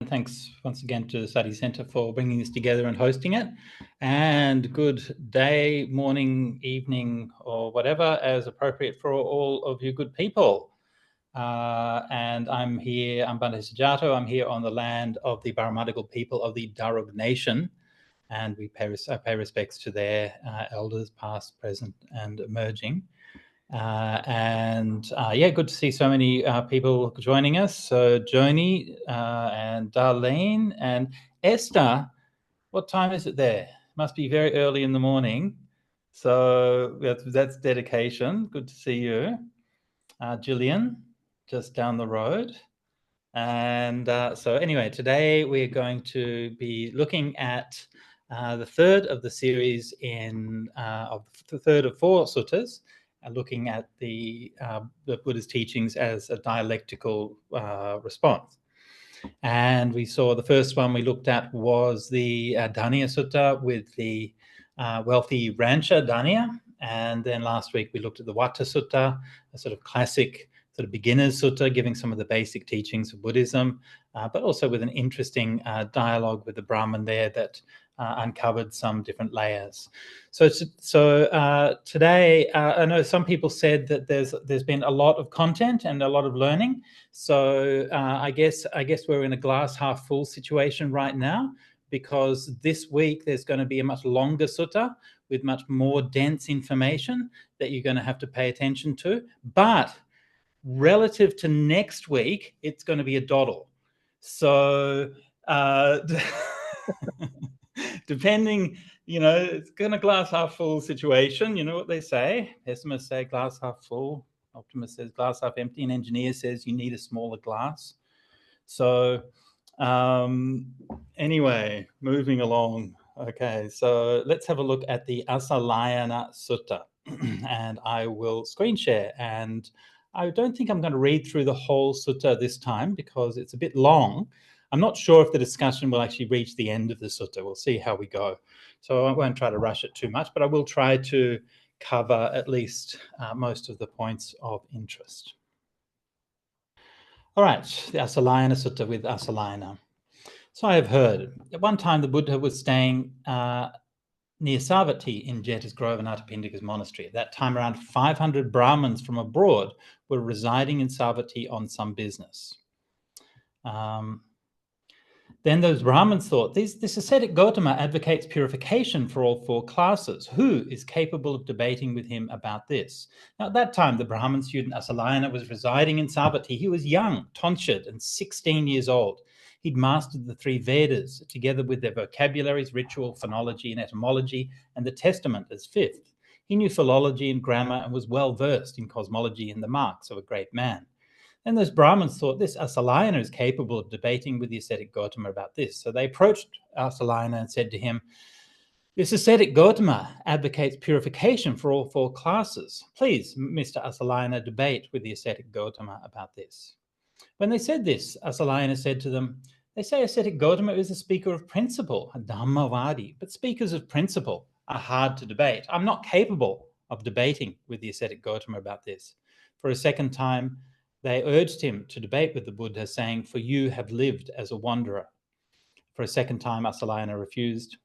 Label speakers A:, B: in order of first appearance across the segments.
A: Thanks once again to the Study Centre for bringing this together and hosting it. And good day, morning, evening, or whatever, as appropriate for all of you good people. And I'm here, I'm Ajahn Sujato. I'm here on the land of the Barramadigal people of the Darug Nation. And we pay respects to their elders, past, present, and emerging. Yeah, good to see so many people joining us. So Joni and Darlene and Esther, what time is it there? Must be very early in the morning. So that's dedication. Good to see you. Gillian, just down the road. And so anyway, today we're going to be looking at the third of the series of the third of four suttas, looking at the Buddha's teachings as a dialectical response. And we saw the first one we looked at was the Dhaniya Sutta with the wealthy rancher Dhaniya. And then last week we looked at the Vata Sutta, a sort of classic sort of beginner's sutta, giving some of the basic teachings of Buddhism, but also with an interesting dialogue with the Brahmin there that uncovered some different layers. So today, I know some people said that there's been a lot of content and a lot of learning. So I guess we're in a glass half full situation right now, because this week there's going to be a much longer sutta with much more dense information that you're going to have to pay attention to. But relative to next week, it's going to be a doddle. So depending, it's going to glass half full situation. You know what they say? Pessimists say glass half full. Optimist says glass half empty. An engineer says you need a smaller glass. So anyway, moving along. Okay, so let's have a look at the Asalayana Sutta. And I will screen share. And I don't think I'm going to read through the whole sutta this time because it's a bit long. I'm not sure if the discussion will actually reach the end of the sutta. We'll see how we go. So I won't try to rush it too much, but I will try to cover at least most of the points of interest. All right, the Asalayana Sutta with Asalayana. So I have heard at one time the Buddha was staying near Savatthi in Jeta's Grove and Anathapindika's monastery. At that time, around 500 Brahmins from abroad were residing in Savatthi on some business. Then those Brahmins thought, this ascetic Gautama advocates purification for all four classes. Who is capable of debating with him about this? Now, at that time, the Brahmin student Asalayana was residing in Savatthi. He was young, tonsured, and 16 years old. He'd mastered the three Vedas, together with their vocabularies, ritual, phonology, and etymology, and the Testament as fifth. He knew philology and grammar and was well versed in cosmology and the marks of a great man. And those Brahmins thought, this Asalayana is capable of debating with the ascetic Gautama about this. So they approached Asalayana and said to him, this ascetic Gautama advocates purification for all four classes. Please, Mr. Asalayana, debate with the ascetic Gautama about this. When they said this, Asalayana said to them, they say ascetic Gautama is a speaker of principle, a Dhammavadi, but speakers of principle are hard to debate. I'm not capable of debating with the ascetic Gautama about this. For a second time, they urged him to debate with the Buddha, saying, for you have lived as a wanderer. For a second time, Asalayana refused.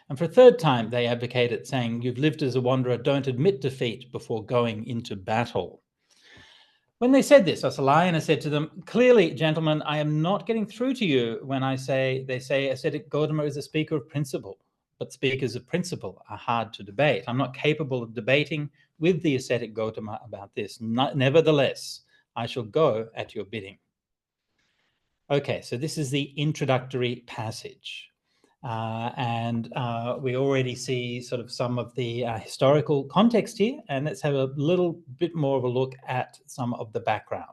A: And for a third time, they advocated, saying, you've lived as a wanderer, don't admit defeat before going into battle. When they said this, Asalayana said to them, clearly, gentlemen, I am not getting through to you when they say ascetic Gautama is a speaker of principle, but speakers of principle are hard to debate. I'm not capable of debating with the ascetic Gautama about this. Nevertheless, I shall go at your bidding. Okay, so this is the introductory passage. We already see sort of some of the historical context here, and let's have a little bit more of a look at some of the background.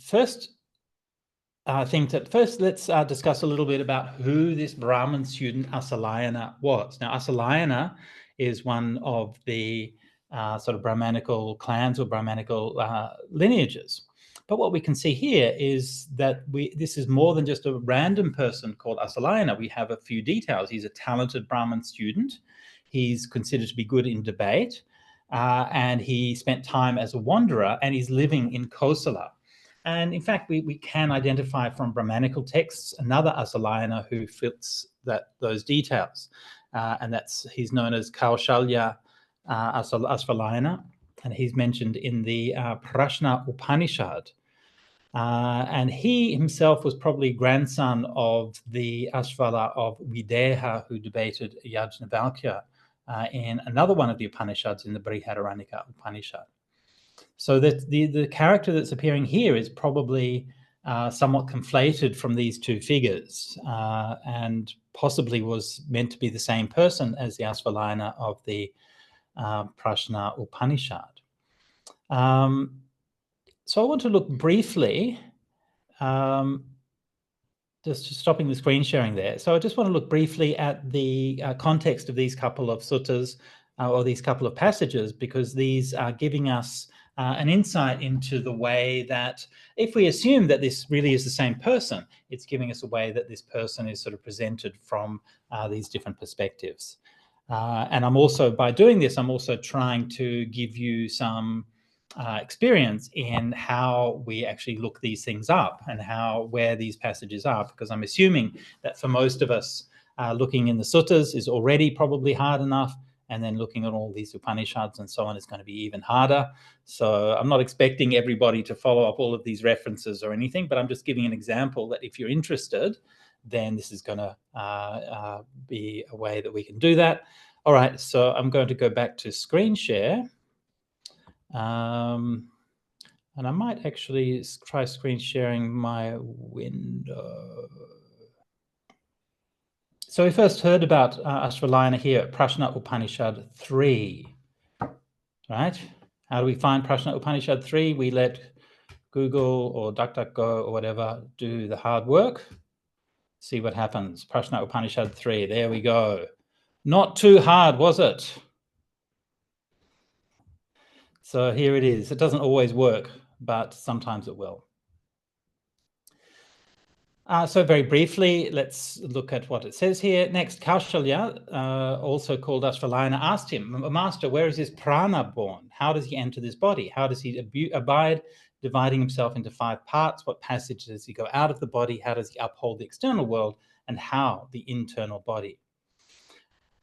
A: First, let's discuss a little bit about who this Brahmin student Asalayana was. Now, Asalayana is one of the sort of Brahmanical clans or Brahmanical lineages. But what we can see here is that this is more than just a random person called Asalayana. We have a few details. He's a talented Brahmin student. He's considered to be good in debate. And he spent time as a wanderer, and he's living in Kosala. And in fact, we can identify from Brahmanical texts another Asalayana who fits those details. And he's known as Kaushalya Asvalayana, and he's mentioned in the Prashna Upanishad. And he himself was probably grandson of the Ashvala of Videha, who debated Yajnavalkya in another one of the Upanishads, in the Brihadaranyaka Upanishad. So that the character that's appearing here is probably somewhat conflated from these two figures, and possibly was meant to be the same person as the Asvalayana of the Prashna Upanishad. So I want to look briefly, just stopping the screen sharing there. So I just want to look briefly at the context of these couple of suttas, or these couple of passages, because these are giving us an insight into the way that, if we assume that this really is the same person, it's giving us a way that this person is sort of presented from these different perspectives. And I'm also, by doing this, I'm also trying to give you some experience in how we actually look these things up and where these passages are, because I'm assuming that for most of us, looking in the suttas is already probably hard enough, and then looking at all these Upanishads and so on is going to be even harder. So I'm not expecting everybody to follow up all of these references or anything, but I'm just giving an example that if you're interested, then this is going to be a way that we can do that. All right, so I'm going to go back to screen share. And I might actually try screen sharing my window. So we first heard about Ashvalayana here at Prashna Upanishad 3, right? How do we find Prashna Upanishad 3? We let Google or DuckDuckGo or whatever do the hard work. See what happens. Prashna Upanishad 3, there we go. Not too hard, was it? So here it is. It doesn't always work, but sometimes it will. So very briefly, let's look at what it says here. Next, Kaushalya, also called Ashvalayana, asked him, Master, where is his prana born? How does he enter this body? How does he abide, dividing himself into 5 parts? What passage does he go out of the body? How does he uphold the external world? And how the internal body?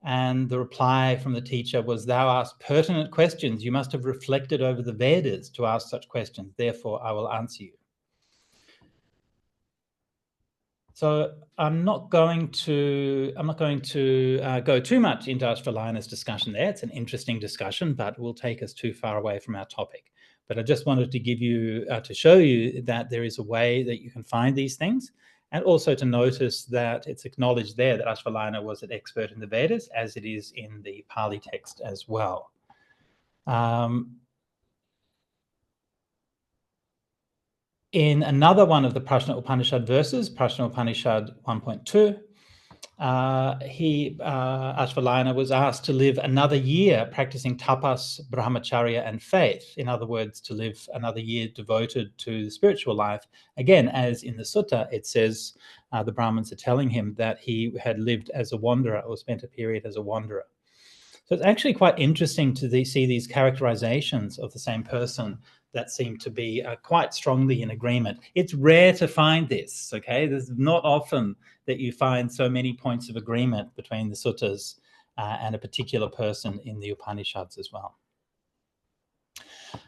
A: And the reply from the teacher was, thou asked pertinent questions. You must have reflected over the Vedas to ask such questions. Therefore, I will answer you. So I'm not going to go too much into Ashvalayana's discussion there. It's an interesting discussion, but will take us too far away from our topic. But I just wanted to give you, to show you that there is a way that you can find these things, and also to notice that it's acknowledged there that Ashvalayana was an expert in the Vedas, as it is in the Pali text as well. In another one of the Prashna Upanishad verses, Prashna Upanishad 1.2, Ashvalayana was asked to live another year practicing tapas, brahmacharya, and faith. In other words, to live another year devoted to the spiritual life. Again, as in the sutta, it says the Brahmins are telling him that he had lived as a wanderer, or spent a period as a wanderer. So it's actually quite interesting to see these characterizations of the same person that seem to be quite strongly in agreement. It's rare to find this, okay? There's not often that you find so many points of agreement between the suttas and a particular person in the Upanishads as well.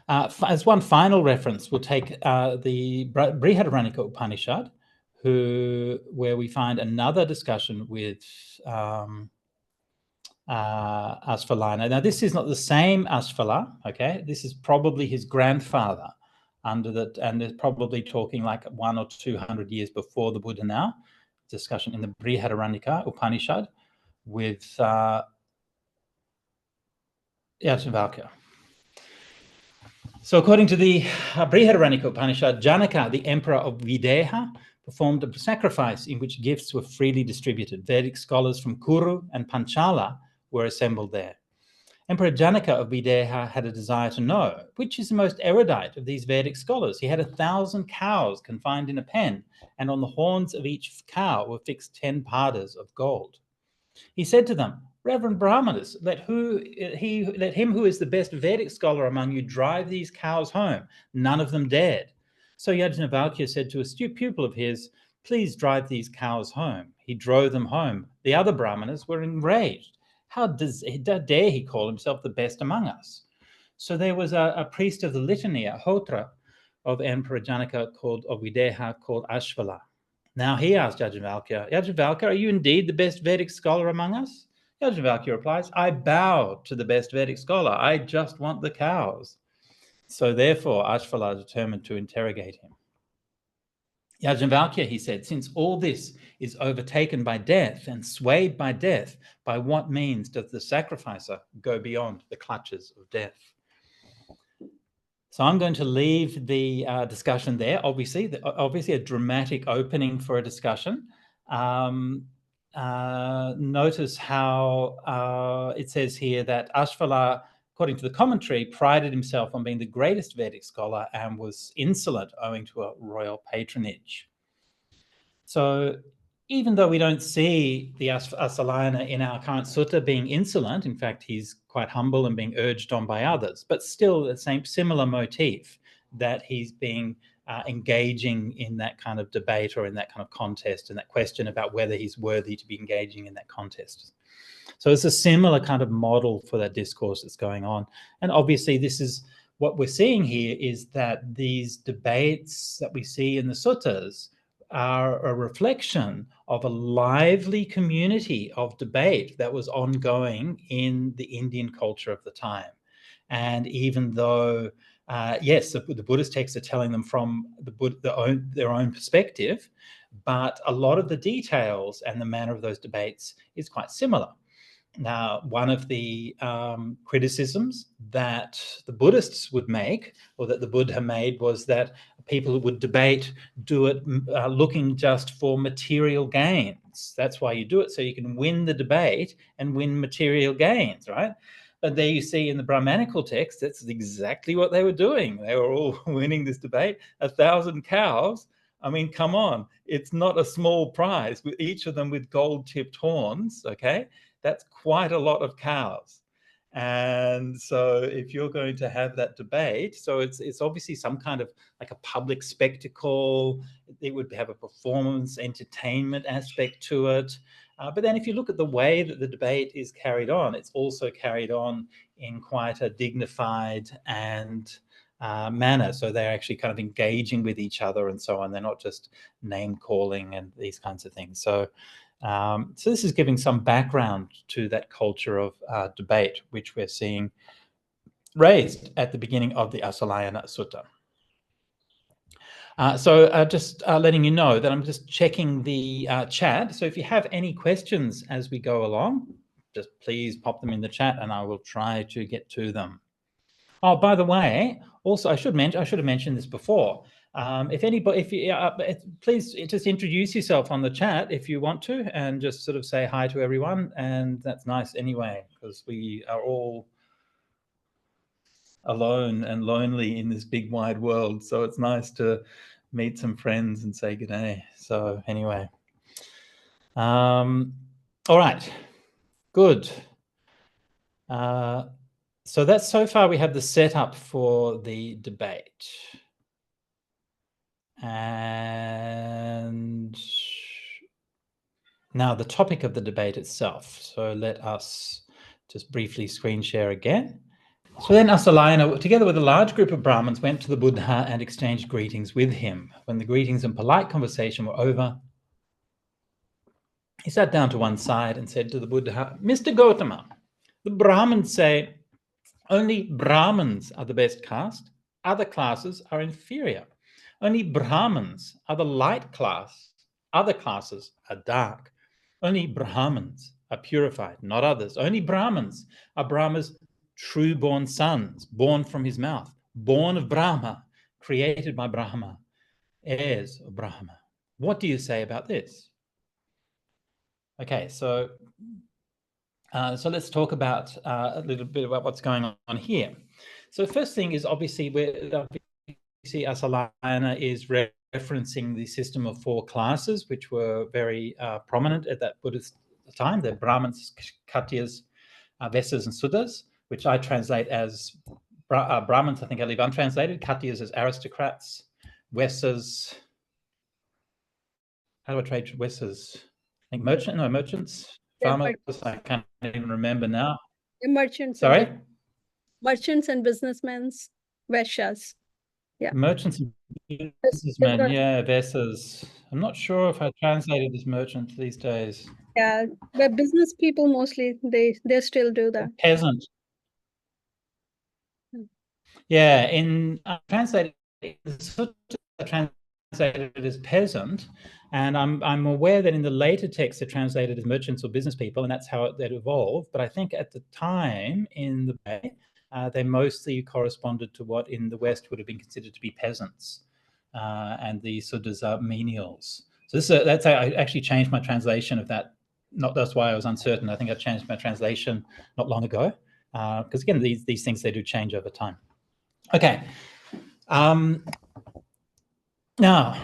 A: As one final reference, we'll take the Brihadaranyaka Upanishad, where we find another discussion with Ashvalayana. Now, this is not the same Ashvala, okay? This is probably his grandfather, and is probably talking like 100 or 200 years before the Buddha now. Discussion in the Brihadaranyaka Upanishad with Yajnavalkya. So according to the Brihadaranyaka Upanishad, Janaka, the emperor of Videha, performed a sacrifice in which gifts were freely distributed. Vedic scholars from Kuru and Panchala were assembled there. Emperor Janaka of Videha had a desire to know which is the most erudite of these Vedic scholars. He had 1,000 cows confined in a pen, and on the horns of each cow were fixed 10 padas of gold. He said to them, Reverend Brahmanas, let him who is the best Vedic scholar among you drive these cows home. None of them dared. So Yajnavalkya said to a astute pupil of his, "Please drive these cows home." He drove them home. The other brahmanas were enraged. How dare he call himself the best among us? So there was a priest of the litany, a Hotra of Emperor Janaka of Videha, called Ashvala. Now he asked Yajnavalkya, "Yajnavalkya, are you indeed the best Vedic scholar among us?" Yajnavalkya replies, "I bow to the best Vedic scholar. I just want the cows." So therefore, Ashvala determined to interrogate him. Yajnavalkya, he said, "Since all this is overtaken by death and swayed by death, by what means does the sacrificer go beyond the clutches of death?" So I'm going to leave the discussion there. Obviously a dramatic opening for a discussion. Notice how it says here that Ashvala, according to the commentary, prided himself on being the greatest Vedic scholar and was insolent owing to a royal patronage. So even though we don't see the Asalayana in our current sutta being insolent, in fact, he's quite humble and being urged on by others, but still the same similar motif that he's being engaging in that kind of debate or in that kind of contest, and that question about whether he's worthy to be engaging in that contest. So it's a similar kind of model for that discourse that's going on. And obviously this is what we're seeing here, is that these debates that we see in the suttas are a reflection of a lively community of debate that was ongoing in the Indian culture of the time. And even though, yes, the Buddhist texts are telling them from their own perspective, but a lot of the details and the manner of those debates is quite similar. Now, one of the criticisms that the Buddhists would make, or that the Buddha made, was that people would debate do it looking just for material gains. That's why you do it, so you can win the debate and win material gains, right? But there you see in the Brahmanical text, that's exactly what they were doing. They were all winning this debate. 1,000 cows. I mean, come on. It's not a small prize, with each of them with gold-tipped horns, okay? That's quite a lot of cows. And so if you're going to have that debate, so it's obviously some kind of like a public spectacle. It would have a performance, entertainment aspect to it. But then if you look at the way that the debate is carried on, it's also carried on in quite a dignified and manner. So they're actually kind of engaging with each other and so on. They're not just name calling and these kinds of things. So this is giving some background to that culture of debate, which we're seeing raised at the beginning of the Asalayana Sutta. Just letting you know that I'm just checking the chat. So if you have any questions as we go along, just please pop them in the chat and I will try to get to them. Oh, by the way, also I should have mentioned this before. If you please just introduce yourself on the chat if you want to, and just sort of say hi to everyone. And that's nice anyway, because we are all alone and lonely in this big wide world. So it's nice to meet some friends and say good day. So anyway, all right, good. So that's, so far we have the setup for the debate. And now the topic of the debate itself. So let us just briefly screen share again. So then Asalayana, together with a large group of Brahmins, went to the Buddha and exchanged greetings with him. When the greetings and polite conversation were over, he sat down to one side and said to the Buddha, "Mr. Gautama, the Brahmins say only Brahmins are the best caste, other classes are inferior. Only Brahmins are the light class, other classes are dark. Only Brahmins are purified, not others. Only Brahmins are Brahma's true-born sons, born from his mouth, born of Brahma, created by Brahma, heirs of Brahma. What do you say about this?" Okay, so let's talk about a little bit about what's going on here. So the first thing is obviously Asalayana is referencing the system of 4 classes, which were very prominent at that Buddhist time: the Brahmins, Kshatriyas, Vaishyas, and Sudras, which I translate as Brahmins. I think I leave untranslated. Kshatriyas as aristocrats, Wes's, how do I trade Wes's? I think merchants, farmers, I can't even remember now.
B: Merchants.
A: Sorry?
B: Merchants and businessmen, Vaishyas. Yeah.
A: Merchants and businessmen, yeah, Vesas. I'm not sure if I translated as merchant these days.
B: Yeah, but business people mostly, they still do that.
A: Peasant. Yeah, in translated as peasant, and I'm aware that in the later texts they're translated as merchants or business people, and that's how it evolved. But I think at the time in the Bay, they mostly corresponded to what in the West would have been considered to be peasants, and the Sudras are menials. So that's how I actually changed my translation of that. Not that's why I was uncertain. I think I changed my translation not long ago, because again, these things, they do change over time. Okay. Now,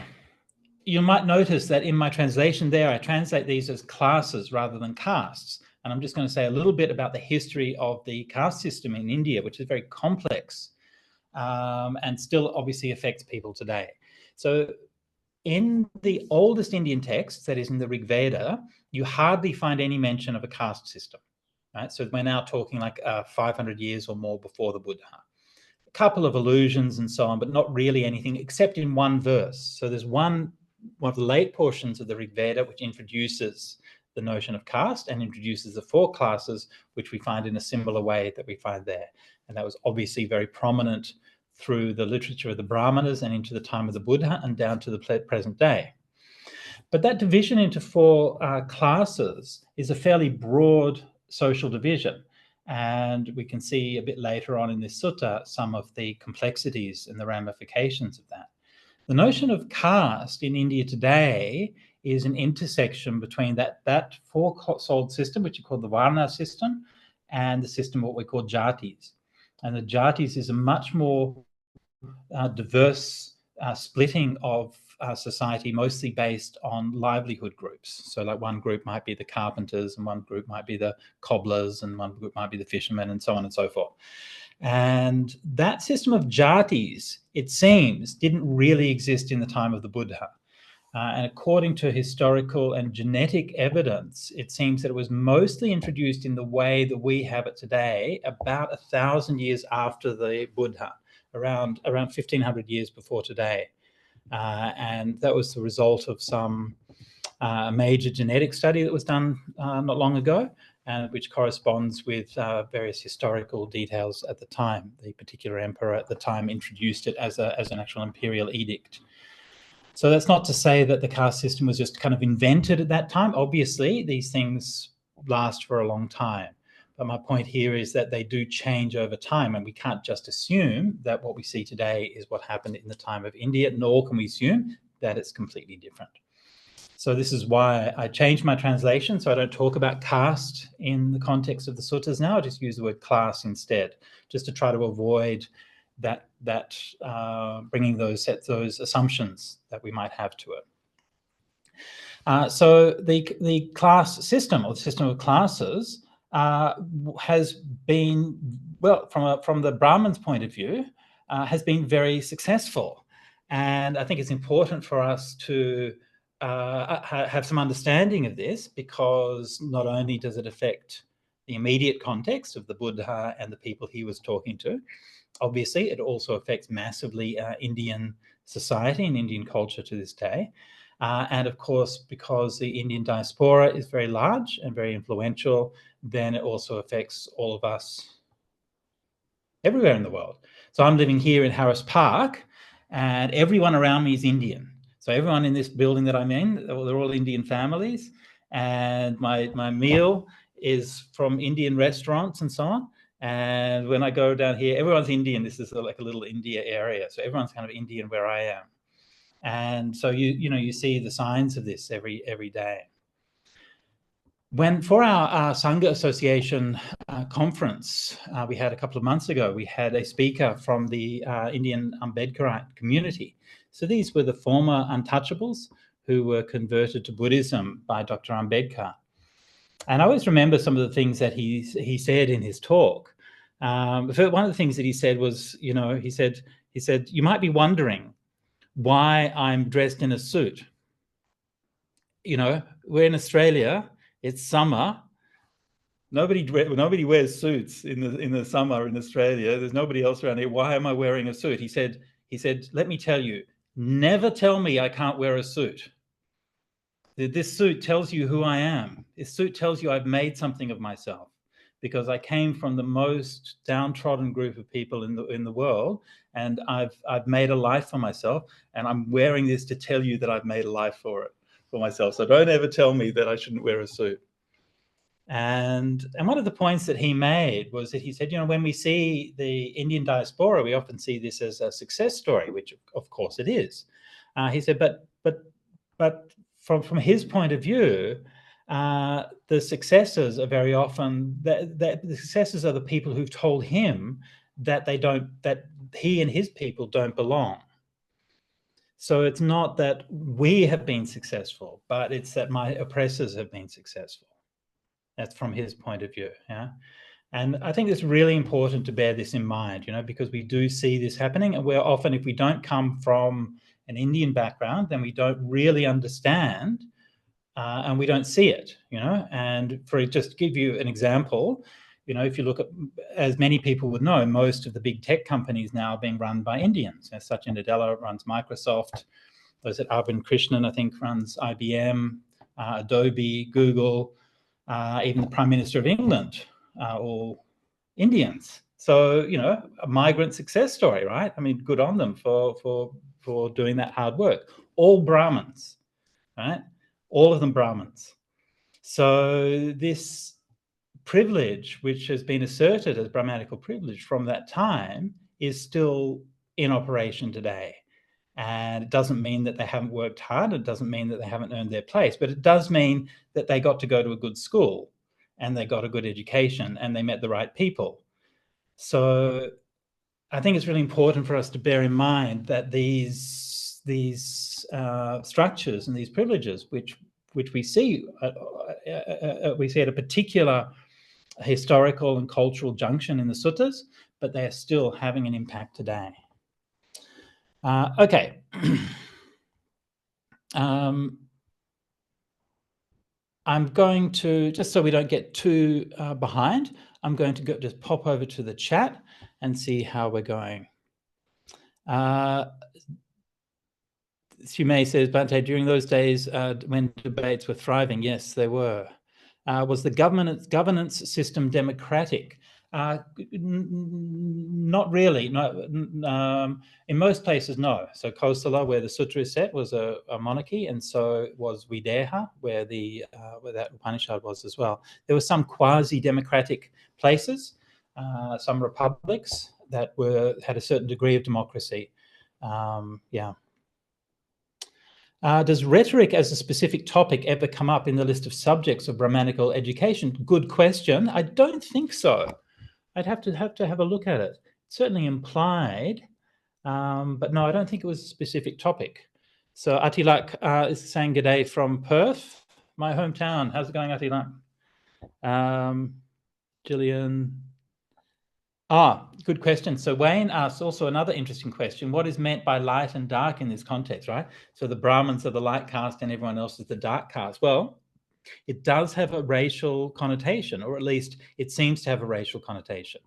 A: you might notice that in my translation there, I translate these as classes rather than castes. And I'm just going to say a little bit about the history of the caste system in India, which is very complex, and still obviously affects people today. So in the oldest Indian texts, that is in the Rig Veda, you hardly find any mention of a caste system. Right? So we're now talking like 500 years or more before the Buddha. Couple of allusions and so on, but not really anything except in one verse. So there's one of the late portions of the Rig Veda which introduces the notion of caste and introduces the 4 classes, which we find in a similar way that we find there. And that was obviously very prominent through the literature of the Brahmanas and into the time of the Buddha and down to the present day. But that division into 4 classes is a fairly broad social division. And we can see a bit later on in this sutta some of the complexities and the ramifications of that. The notion of caste in India today is an intersection between that 4-fold system, which you call the Varna system, and the system what we call jatis. And the jatis is a much more diverse splitting of society, mostly based on livelihood groups. So like one group might be the carpenters, and one group might be the cobblers, and one group might be the fishermen, and so on and so forth. And that system of jatis, it seems, didn't really exist in the time of the Buddha. And according to historical and genetic evidence, it seems that it was mostly introduced in the way that we have it today about 1,000 years after the Buddha, around 1,500 years before today. And that was the result of some major genetic study that was done not long ago, and which corresponds with various historical details at the time. The particular emperor at the time introduced it as an actual imperial edict. So that's not to say that the caste system was just kind of invented at that time. Obviously, these things last for a long time. But my point here is that they do change over time, and we can't just assume that what we see today is what happened in the time of India, nor can we assume that it's completely different. So this is why I changed my translation, so I don't talk about caste in the context of the suttas now. I just use the word class instead, just to try to avoid that bringing those assumptions that we might have to it. So the class system, or the system of classes, has been, well, from the Brahman's point of view, has been very successful. And I think it's important for us to have some understanding of this, because not only does it affect the immediate context of the Buddha and the people he was talking to, obviously it also affects massively Indian society and Indian culture to this day. And of course, because the Indian diaspora is very large and very influential, then it also affects all of us everywhere in the world. So I'm living here in Harris Park, and everyone around me is Indian. So everyone in this building that I'm in, they're all Indian families, and my meal is from Indian restaurants and so on. And when I go down here, everyone's Indian. This is like a little India area. So everyone's kind of Indian where I am. And so you see the signs of this every day. When for our Sangha Association conference we had a couple of months ago, we had a speaker from the Indian Ambedkarite community. So these were the former untouchables who were converted to Buddhism by Dr. Ambedkar. And I always remember some of the things that he said in his talk. One of the things that he said was, he said, you might be wondering, why I'm dressed in a suit. You know, we're in Australia, it's summer. Nobody wears suits in the summer in Australia. There's nobody else around here. Why am I wearing a suit? He said, let me tell you, never tell me I can't wear a suit. This suit tells you who I am. This suit tells you I've made something of myself, because I came from the most downtrodden group of people in the world, and I've made a life for myself, and I'm wearing this to tell you that I've made a life for myself. So don't ever tell me that I shouldn't wear a suit. And one of the points that he made was that he said, you know, when we see the Indian diaspora, we often see this as a success story, which of course it is. He said, but from his point of view, the successors are very often the successors are the people who've told him that he and his people don't belong. So it's not that we have been successful, but it's that my oppressors have been successful. That's from his point of view. Yeah. And I think it's really important to bear this in mind, you know, because we do see this happening, and we're often, if we don't come from an Indian background, then we don't really understand and we don't see it, you know. And for just to give you an example, you know, if you look at, as many people would know, most of the big tech companies now are being run by Indians. You know, Satya Nadella runs Microsoft. There's Arvind Krishnan, I think, runs IBM, Adobe, Google. Even the Prime Minister of England, all Indians. So, you know, a migrant success story, right? I mean, good on them for doing that hard work. All Brahmins, right? All of them Brahmins. So this privilege, which has been asserted as Brahmanical privilege from that time, is still in operation today. And it doesn't mean that they haven't worked hard. It doesn't mean that they haven't earned their place, but it does mean that they got to go to a good school and they got a good education and they met the right people. So I think it's really important for us to bear in mind that these structures and these privileges, which we see at a particular historical and cultural junction in the suttas, but they are still having an impact today. Okay. I'm going to, just so we don't get too behind, I'm going to just pop over to the chat and see how we're going. Sume says, Bhante, during those days when debates were thriving, yes, they were. Was the governance system democratic? Not really. No, in most places, no. So Kosala, where the sutra is set, was a monarchy, and so was Videha, where that Upanishad was as well. There were some quasi-democratic places, some republics that had a certain degree of democracy. Yeah. Does rhetoric as a specific topic ever come up in the list of subjects of Brahmanical education? Good question. I don't think so. I'd have to have a look at it. It's certainly implied, but no, I don't think it was a specific topic. So Atilak is saying good day from Perth, my hometown. How's it going, Atilak? Gillian. Good question. So Wayne asks also another interesting question. What is meant by light and dark in this context, right? So the Brahmins are the light caste and everyone else is the dark caste. Well, it does have a racial connotation, or at least it seems to have a racial connotation.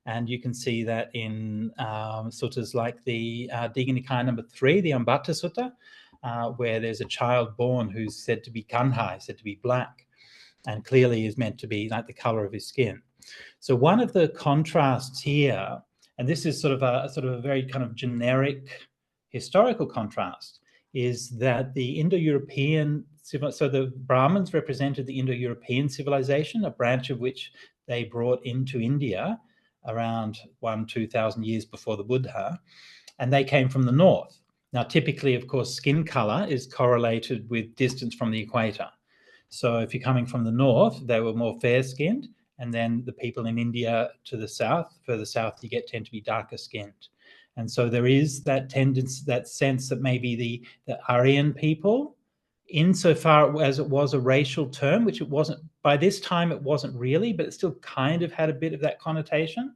A: And you can see that in suttas like the Digha Nikaya number 3, the Ambata Sutta, where there's a child born who's said to be Kanhai, said to be black, and clearly is meant to be like the color of his skin. So one of the contrasts here, and this is sort of a very kind of generic historical contrast, is that the Indo-European, so the Brahmins represented the Indo-European civilization, a branch of which they brought into India around 2,000 years before the Buddha, and they came from the north. Now, typically, of course, skin color is correlated with distance from the equator. So if you're coming from the north, they were more fair-skinned, and then the people in India to the south, further south you tend to be darker skinned. And so there is that tendency, that sense that maybe the Aryan people, insofar as it was a racial term, which it wasn't, by this time it wasn't really, but it still kind of had a bit of that connotation,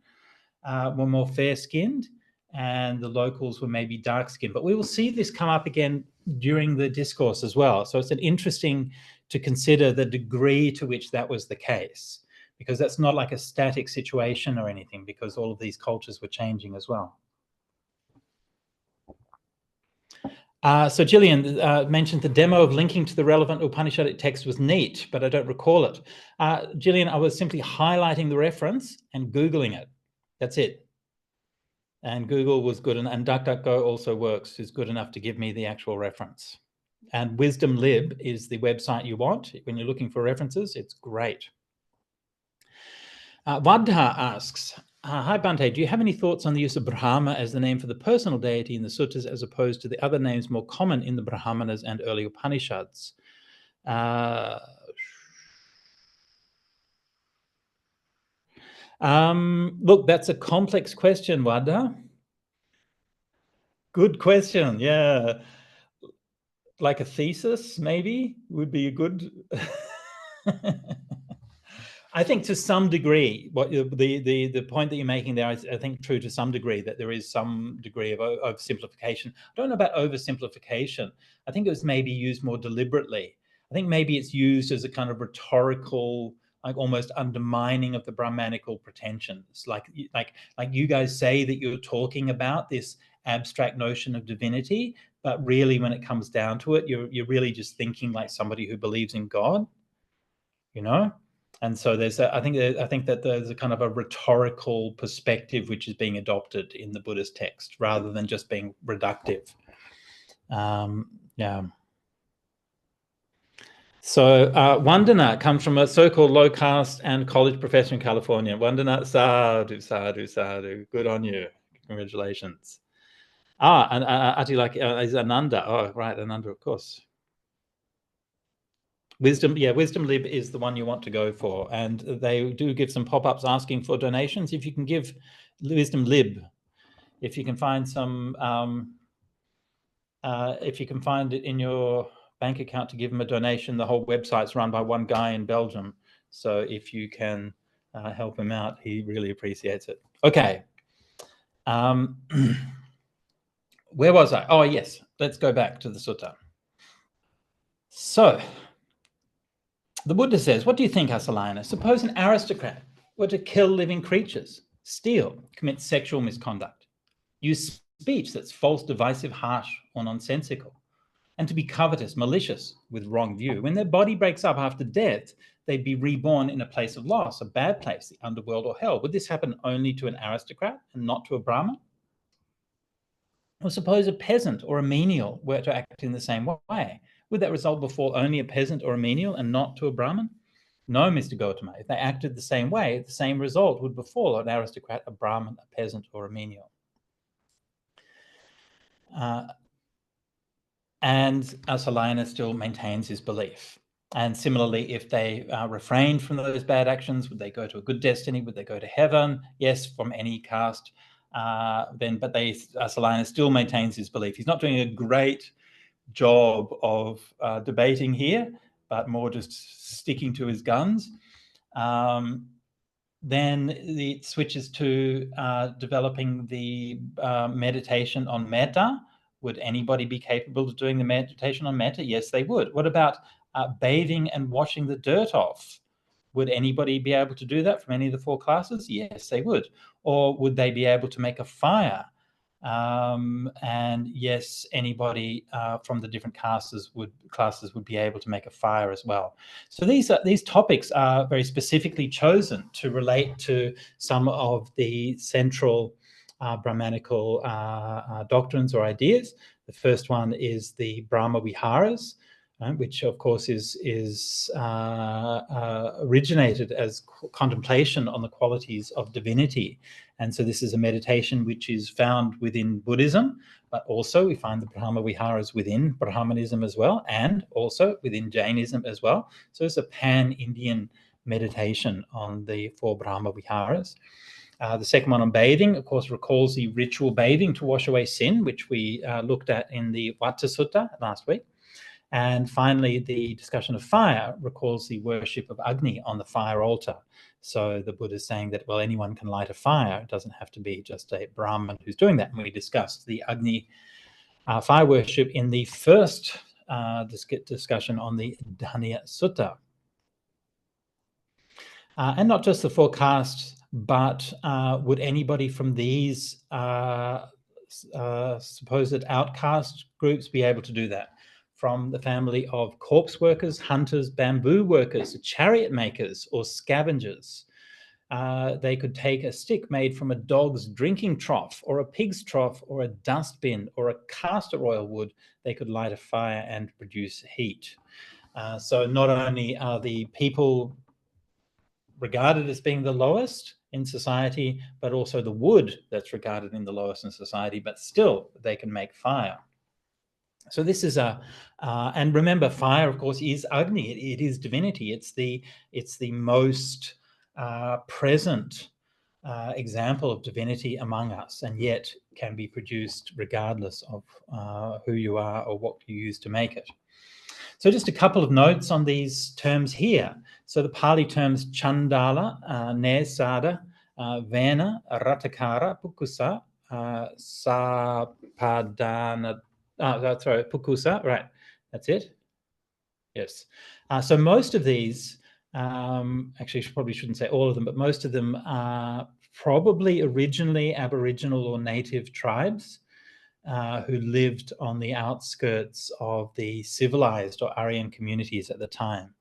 A: were more fair-skinned. and the locals were maybe dark-skinned. But we will see this come up again during the discourse as well. So it's an interesting to consider the degree to which that was the case, because that's not like a static situation or anything, because all of these cultures were changing as well. So Gillian mentioned the demo of linking to the relevant Upanishadic text was neat, but I don't recall it. Gillian, I was simply highlighting the reference and Googling it. That's it. And Google was good, and DuckDuckGo also works, is good enough to give me the actual reference. And Wisdom Lib is the website you want. When you're looking for references, it's great. Vadha asks, hi Bhante, do you have any thoughts on the use of Brahma as the name for the personal deity in the suttas as opposed to the other names more common in the Brahmanas and early Upanishads? Look, that's a complex question, Vadha. Good question, yeah. Like a thesis, maybe, would be a good... I think to some degree, what the point that you're making there is, I think, true to some degree, that there is some degree of simplification. I don't know about oversimplification. I think it was maybe used more deliberately. I think maybe it's used as a kind of rhetorical, like almost undermining of the Brahmanical pretensions. Like you guys say that you're talking about this abstract notion of divinity, but really when it comes down to it, you're really just thinking like somebody who believes in God, you know? And so there's I think that there's a kind of a rhetorical perspective which is being adopted in the Buddhist text rather than just being reductive. Yeah. So Vandana comes from a so-called low caste and college professor in California. Vandana, sadhu, sadhu, sadhu. Good on you. Congratulations. And Atilak is Ananda. Oh, right, Ananda, of course. Wisdom Lib is the one you want to go for, and they do give some pop-ups asking for donations. If you can give Wisdom Lib, if you can find some, if you can find it in your bank account to give him a donation, the whole website's run by one guy in Belgium. So if you can help him out, he really appreciates it. Okay. Where was I? Oh, yes. Let's go back to the sutta. So the Buddha says, what do you think, Asalayana? Suppose an aristocrat were to kill living creatures, steal, commit sexual misconduct, use speech that's false, divisive, harsh, or nonsensical, and to be covetous, malicious, with wrong view. When their body breaks up after death, they'd be reborn in a place of loss, a bad place, the underworld or hell. Would this happen only to an aristocrat and not to a Brahmin? Or suppose a peasant or a menial were to act in the same way. Would that result befall only a peasant or a menial and not to a Brahmin? No, Mr. Gautama. If they acted the same way, the same result would befall an aristocrat, a Brahmin, a peasant, or a menial. And Asalayana still maintains his belief. And similarly, if they refrained from those bad actions, would they go to a good destiny? Would they go to heaven? Yes, from any caste. But Asalayana still maintains his belief. He's not doing a great job of debating here, but more just sticking to his guns. Then it switches to developing the meditation on metta. Would anybody be capable of doing the meditation on metta? Yes, they would. What about bathing and washing the dirt off? Would anybody be able to do that from any of the four classes? Yes, they would. Or would they be able to make a fire? And yes, anybody from the different classes would be able to make a fire as well. So these topics are very specifically chosen to relate to some of the central Brahmanical doctrines or ideas. The first one is the Brahma Viharas, which of course is originated as contemplation on the qualities of divinity. And so this is a meditation which is found within Buddhism, but also we find the Brahma Viharas within Brahmanism as well, and also within Jainism as well. So it's a pan-Indian meditation on the four Brahma Viharas. The second one on bathing, of course, recalls the ritual bathing to wash away sin, which we looked at in the Vata Sutta last week. And finally, the discussion of fire recalls the worship of Agni on the fire altar. So the Buddha is saying that, well, anyone can light a fire. It doesn't have to be just a Brahmin who's doing that. And we discussed the Agni fire worship in the first discussion on the Dhanya Sutta. And not just the four castes, but would anybody from these supposed outcast groups be able to do that? From the family of corpse workers, hunters, bamboo workers, chariot makers, or scavengers. They could take a stick made from a dog's drinking trough, or a pig's trough, or a dustbin, or a castor oil wood. They could light a fire and produce heat. So not only are the people regarded as being the lowest in society, but also the wood that's regarded in the lowest in society, but still they can make fire. So this is and remember, fire, of course, is Agni. It is divinity. It's the most present example of divinity among us, and yet can be produced regardless of who you are or what you use to make it. So just a couple of notes on these terms here. So the Pali terms Chandala, Nesada, Vena, Ratakara, Pukusa, Sapadana, sorry, Pukusa, right, that's it. Yes. So most of these, actually probably shouldn't say all of them, but most of them are probably originally Aboriginal or native tribes who lived on the outskirts of the civilized or Aryan communities at the time.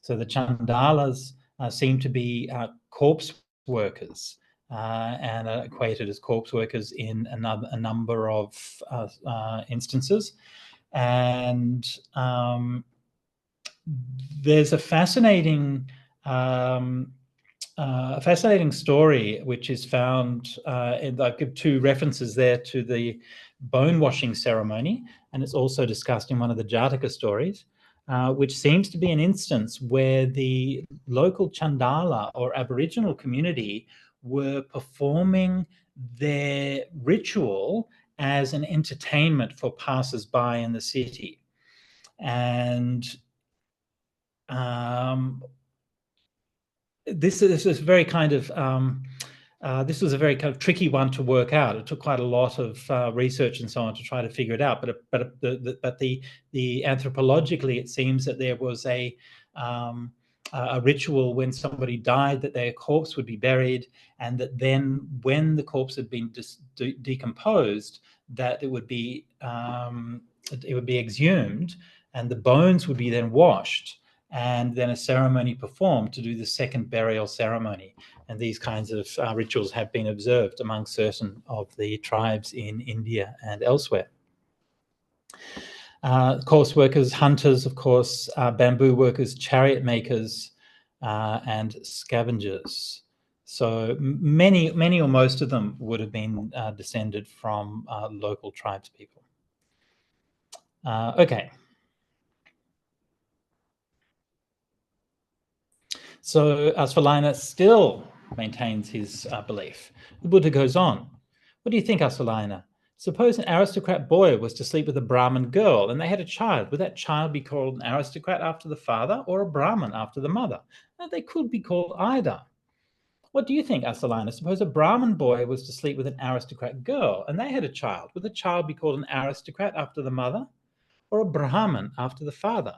A: So the Chandalas seem to be corpse workers and are equated as corpse workers in a number of instances. And there's a fascinating story which is found, and I give two references there to the bone washing ceremony, and it's also discussed in one of the Jataka stories, which seems to be an instance where the local Chandala or Aboriginal community were performing their ritual as an entertainment for passers-by in the city. And this is very kind of this was a very kind of tricky one to work out. It took quite a lot of research and so on to try to figure it out. But the anthropologically, it seems that there was a ritual when somebody died, that their corpse would be buried, and that then when the corpse had been decomposed, that it would be exhumed, and the bones would be then washed, and then a ceremony performed to do the second burial ceremony. And these kinds of rituals have been observed among certain of the tribes in India and elsewhere. Corpse workers, hunters, of course, bamboo workers, chariot makers, and scavengers. So many or most of them would have been descended from local tribespeople. Okay. So Asvalina still maintains his belief. The Buddha goes on. What do you think, Asvalina? Suppose an aristocrat boy was to sleep with a Brahmin girl and they had a child. Would that child be called an aristocrat after the father or a Brahmin after the mother? No, they could be called either. What do you think, Asvalina? Suppose a Brahmin boy was to sleep with an aristocrat girl and they had a child. Would the child be called an aristocrat after the mother or a Brahmin after the father?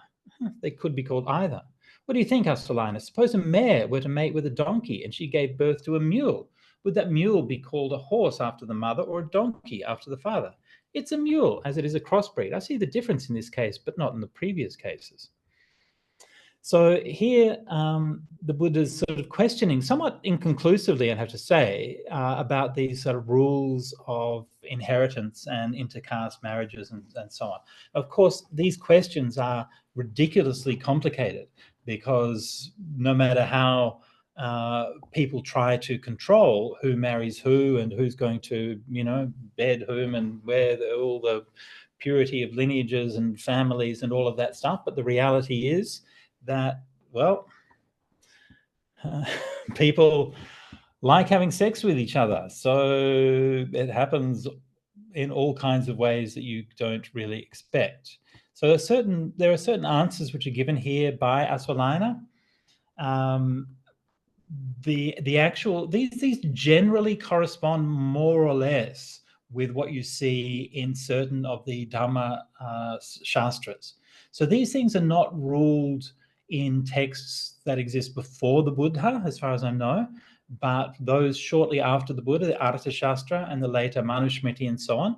A: They could be called either. What do you think, Asvalina? Suppose a mare were to mate with a donkey and she gave birth to a mule. Would that mule be called a horse after the mother or a donkey after the father? It's a mule, as it is a crossbreed. I see the difference in this case, but not in the previous cases. So here, the Buddha's sort of questioning, somewhat inconclusively, I have to say, about these sort of rules of inheritance and intercaste marriages and so on. Of course, these questions are ridiculously complicated because no matter how people try to control who marries who and who's going to, bed whom and where all the purity of lineages and families and all of that stuff, but the reality is that, well, people like having sex with each other. So it happens in all kinds of ways that you don't really expect. So there are certain answers which are given here by Asvalina. the actual these generally correspond more or less with what you see in certain of the Dhamma Shastras. So these things are not ruled in texts that exist before the Buddha, as far as I know, but those shortly after the Buddha, the Artha Shastra and the later Manusmriti and so on,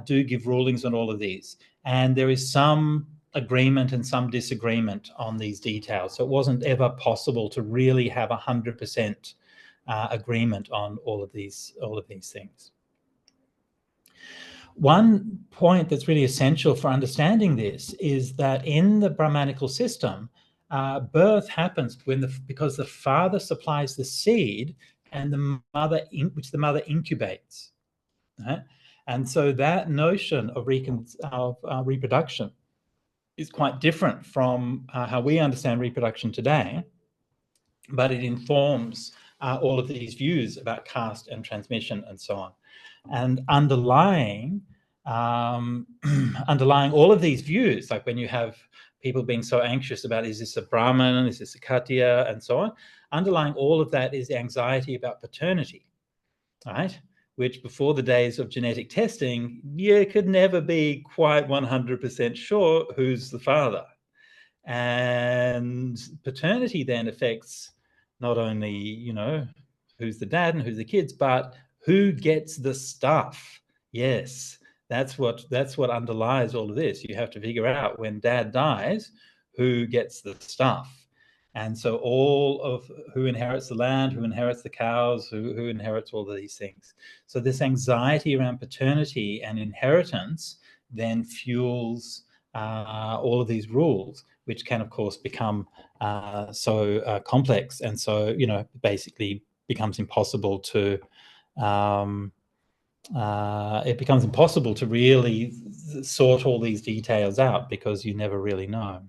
A: do give rulings on all of these. And there is some agreement and some disagreement on these details. So it wasn't ever possible to really have 100% agreement on all of these things. One point that's really essential for understanding this is that in the Brahmanical system, birth happens because the father supplies the seed and the mother, which the mother incubates. Right? And so that notion of reproduction is quite different from how we understand reproduction today, but it informs all of these views about caste and transmission and so on. And underlying all of these views, like when you have people being so anxious about, is this a Brahmin, is this a Khattiya, and so on, underlying all of that is the anxiety about paternity, right? Which before the days of genetic testing, you could never be quite 100% sure who's the father. And paternity then affects not only, who's the dad and who's the kids, but who gets the stuff. Yes, that's what underlies all of this. You have to figure out, when dad dies, who gets the stuff. And so all of who inherits the land, who inherits the cows, who inherits all of these things. So this anxiety around paternity and inheritance then fuels all of these rules, which can, of course, become so complex, and so basically becomes impossible to it becomes impossible to really sort all these details out, because you never really know.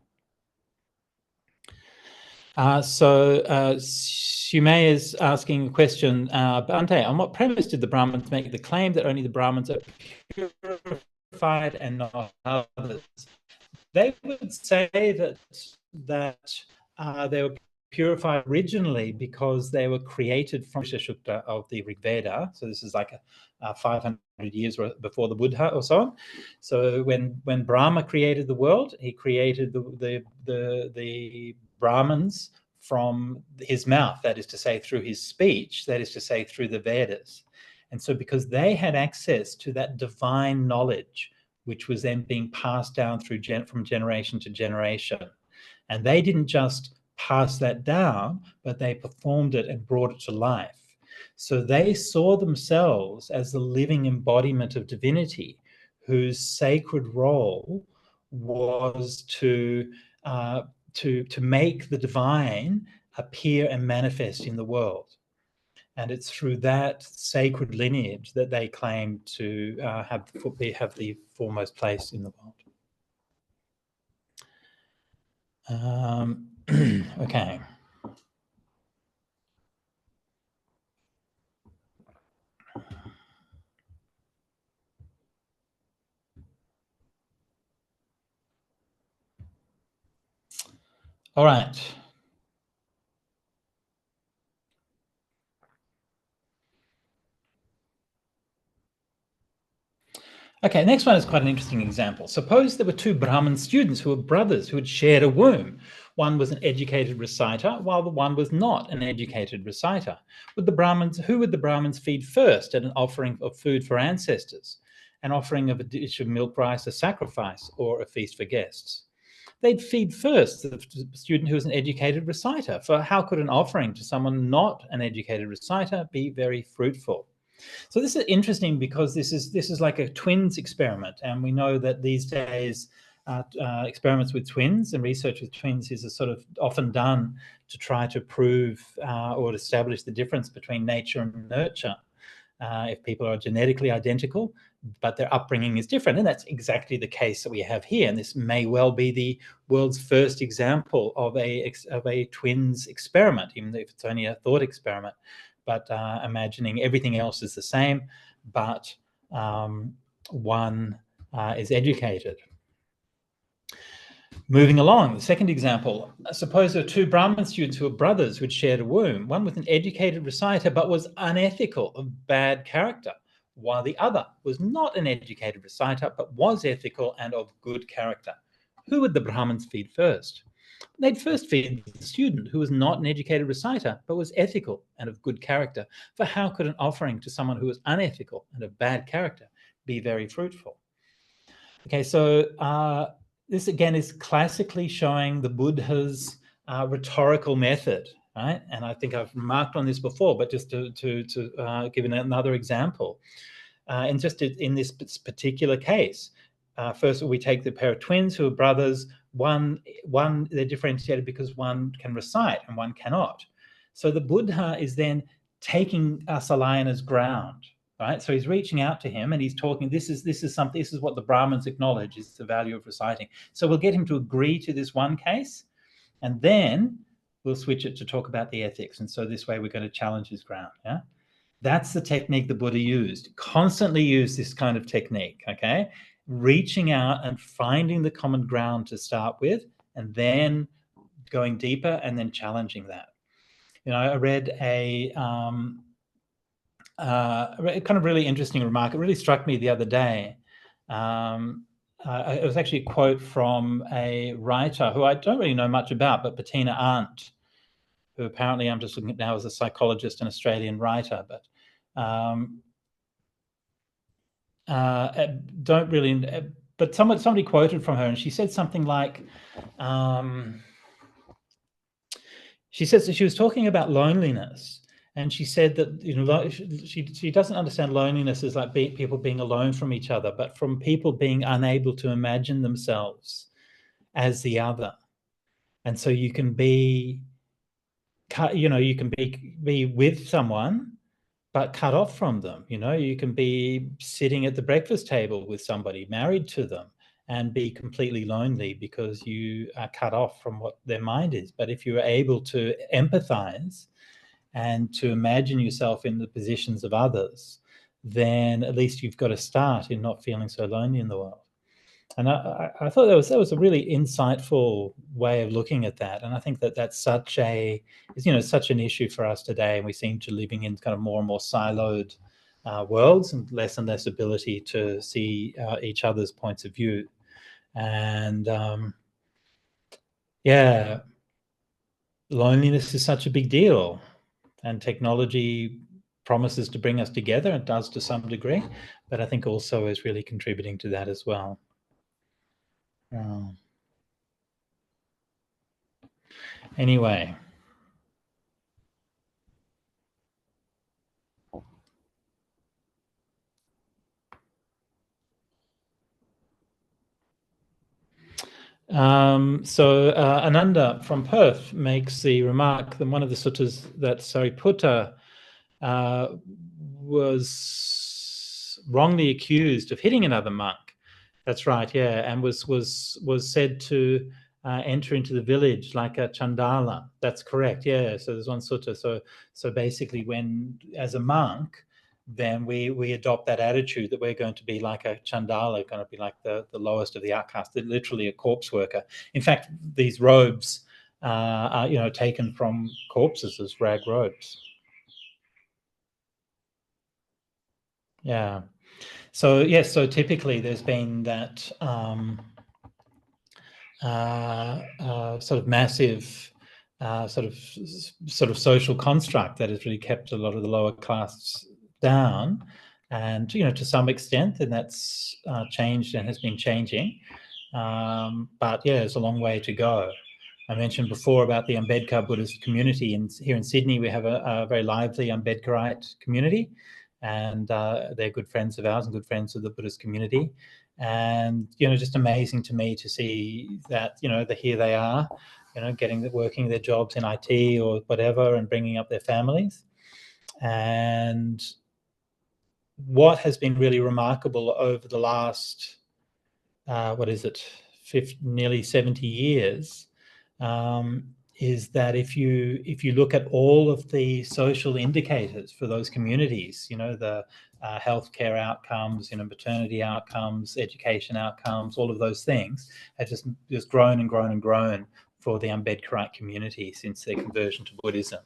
A: So Sumay is asking a question, Bhante, on what premise did the Brahmins make the claim that only the Brahmins are purified and not others? They would say that they were purified originally because they were created from Shukta of the Rig Veda. So this is like 500 years before the Buddha or so on. So when Brahma created the world, he created the Brahmins from his mouth, that is to say through his speech, that is to say through the Vedas. And so because they had access to that divine knowledge, which was then being passed down from generation to generation, and they didn't just pass that down, but they performed it and brought it to life. So they saw themselves as the living embodiment of divinity, whose sacred role was to make the divine appear and manifest in the world. And it's through that sacred lineage that they claim to have the foremost place in the world. Okay. All right. Okay, next one is quite an interesting example. Suppose there were two Brahmin students who were brothers who had shared a womb. One was an educated reciter, while the one was not an educated reciter. Who would the Brahmins feed first at an offering of food for ancestors, an offering of a dish of milk rice, a sacrifice, or a feast for guests? They'd feed first the student who was an educated reciter, for how could an offering to someone not an educated reciter be very fruitful? So this is interesting because this is like a twins experiment, and we know that these days experiments with twins and research with twins is sort of often done to try to prove or establish the difference between nature and nurture. If people are genetically identical, but their upbringing is different. And that's exactly the case that we have here. And this may well be the world's first example of a twins experiment, even if it's only a thought experiment. But imagining everything else is the same, but one is educated. Moving along, the second example, suppose there are two Brahmin students who are brothers who had shared a womb, one with an educated reciter but was unethical, of bad character, while the other was not an educated reciter but was ethical and of good character. Who would the Brahmins feed first? They'd first feed the student who was not an educated reciter but was ethical and of good character, for how could an offering to someone who was unethical and of bad character be very fruitful? Okay, so this again is classically showing the Buddha's rhetorical method, right? And I think I've remarked on this before, but just to give another example, and just in this particular case, first we take the pair of twins who are brothers. One they're differentiated because one can recite and one cannot. So the Buddha is then taking Salayana's ground, right? So he's reaching out to him and he's talking. This is something. This is what the Brahmins acknowledge is the value of reciting. So we'll get him to agree to this one case, and then we'll switch it to talk about the ethics. And so this way we're going to challenge his ground. Yeah, that's the technique the Buddha used. Constantly used this kind of technique. Okay, reaching out and finding the common ground to start with, and then going deeper and then challenging that. You know, I read a kind of really interesting remark. It really struck me the other day. It was actually a quote from a writer who I don't really know much about, but Bettina Arndt, who apparently I'm just looking at now as a psychologist and Australian writer, but don't really. But somebody quoted from her, and she said something like, she says that she was talking about loneliness. And she said that, you know, she doesn't understand loneliness as like people being alone from each other, but from people being unable to imagine themselves as the other. And so you can be, you know, you can be with someone, but cut off from them. You know, you can be sitting at the breakfast table with somebody, married to them, and be completely lonely because you are cut off from what their mind is. But if you're able to empathize and to imagine yourself in the positions of others, then at least you've got a start in not feeling so lonely in the world. And I thought that was a really insightful way of looking at that. And I think that that's such an issue for us today. And we seem to living in kind of more and more siloed worlds and less ability to see each other's points of view. And yeah, loneliness is such a big deal. And technology promises to bring us together. It does to some degree, but I think also is really contributing to that as well. Anyway. Ananda from Perth makes the remark that one of the suttas that Sariputta was wrongly accused of hitting another monk. That's right, yeah, and was said to enter into the village like a chandala. That's correct, yeah. So there's one sutta. So basically, when as a monk, then we adopt that attitude that we're going to be like a chandala, going to be like the lowest of the outcast, literally a corpse worker. In fact, these robes are taken from corpses as rag robes. Yeah. So yes, so typically there's been that sort of massive sort of social construct that has really kept a lot of the lower castes down, and to some extent, then that's changed and has been changing. But yeah, there's a long way to go. I mentioned before about the Ambedkar Buddhist community, and here in Sydney we have a very lively Ambedkarite community, and they're good friends of ours and good friends of the Buddhist community. And just amazing to me to see that that here they are, working their jobs in IT or whatever, and bringing up their families. And what has been really remarkable over the last nearly 70 years, is that if you look at all of the social indicators for those communities, the healthcare outcomes, maternity outcomes, education outcomes, all of those things have just grown and grown and grown for the Ambedkarite community since their conversion to Buddhism.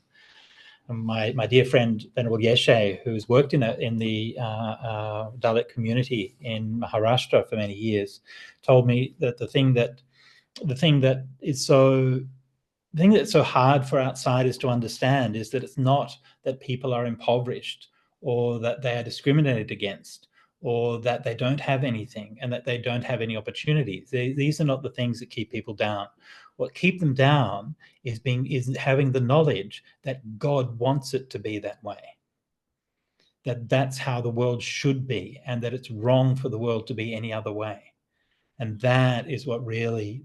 A: And my dear friend Venerable Yeshe, who's worked in the Dalit community in Maharashtra for many years, told me that the thing that's so hard for outsiders to understand is that it's not that people are impoverished or that they are discriminated against or that they don't have anything and that they don't have any opportunities. These are not the things that keep people down. What keep them down is having the knowledge that God wants it to be that way, that that's how the world should be, and that it's wrong for the world to be any other way. And that is what really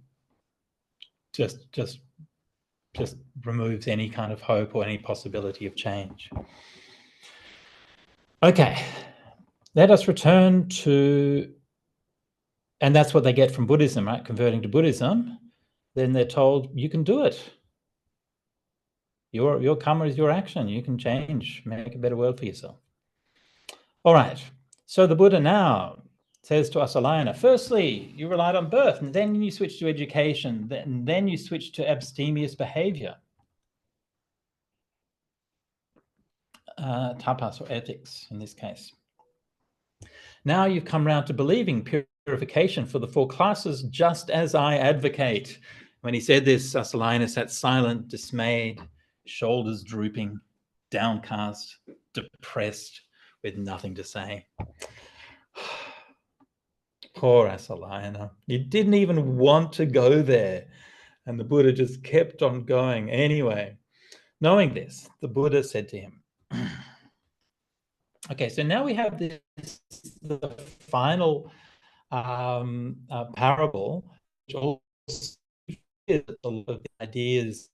A: just removes any kind of hope or any possibility of change. Okay, let us return to, and that's what they get from Buddhism, right? Converting to Buddhism, then they're told, you can do it. Your karma is your action. You can change, make a better world for yourself. All right, so the Buddha now says to Asalayana, firstly, you relied on birth, and then you switched to education, and then you switched to abstemious behavior. Tapas, or ethics in this case. Now you've come round to believing purification for the four classes, just as I advocate. When he said this, Asalayana sat silent, dismayed, shoulders drooping, downcast, depressed, with nothing to say. Poor Asalayana. He didn't even want to go there. And the Buddha just kept on going anyway. Knowing this, the Buddha said to him, okay, so now we have the final parable, which also is a lot of the ideas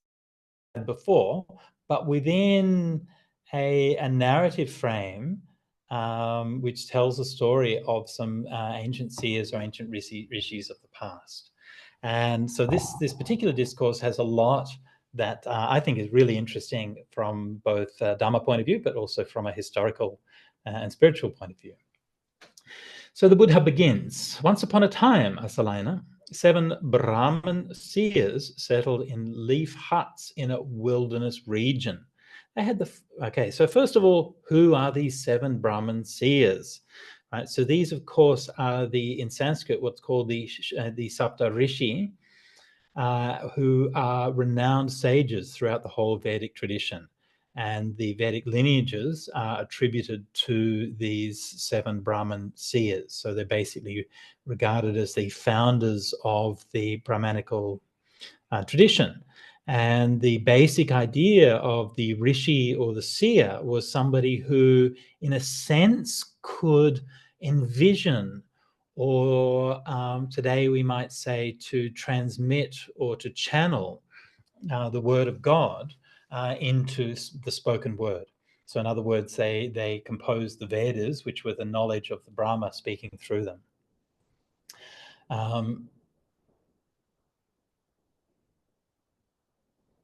A: before, but within a narrative frame, which tells the story of some ancient seers or ancient rishis of the past. And so this particular discourse has a lot that I think is really interesting from both Dharma point of view, but also from a historical and spiritual point of view. So the Buddha begins, once upon a time, Asalayana, 7 Brahmin seers settled in leaf huts in a wilderness region. They had okay, so first of all, who are these 7 Brahmin seers? Right, so these, of course, are in Sanskrit, what's called the Sapta Rishi, who are renowned sages throughout the whole Vedic tradition. And the Vedic lineages are attributed to these 7 Brahmin seers. So they're basically regarded as the founders of the Brahmanical tradition. And the basic idea of the rishi or the seer was somebody who, in a sense, could envision, or today we might say to transmit or to channel the word of God into the spoken word. So in other words, they composed the Vedas, which were the knowledge of the Brahma speaking through them.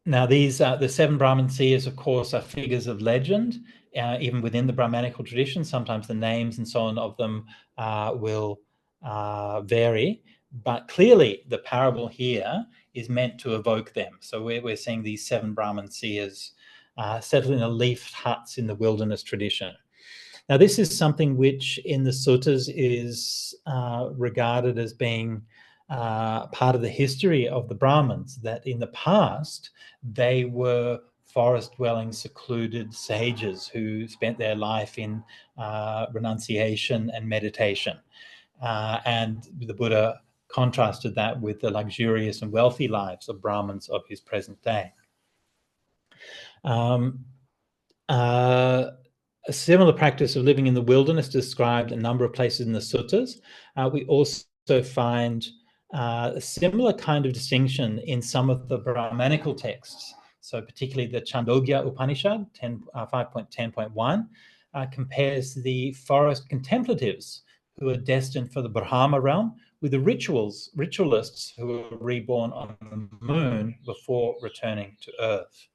A: Now these, the 7 Brahmin seers, of course, are figures of legend, even within the Brahmanical tradition. Sometimes the names and so on of them will vary, but clearly the parable here is meant to evoke them. So we're seeing these 7 Brahmin seers settled in leaf huts in the wilderness tradition. Now this is something which in the suttas is regarded as being part of the history of the Brahmins, that in the past they were forest-dwelling, secluded sages who spent their life in renunciation and meditation. And the Buddha contrasted that with the luxurious and wealthy lives of Brahmins of his present day. A similar practice of living in the wilderness described a number of places in the suttas. We also find a similar kind of distinction in some of the Brahmanical texts. So particularly the Chandogya Upanishad 5.10.1 compares the forest contemplatives who are destined for the Brahma realm with the ritualists who were reborn on the moon before returning to earth.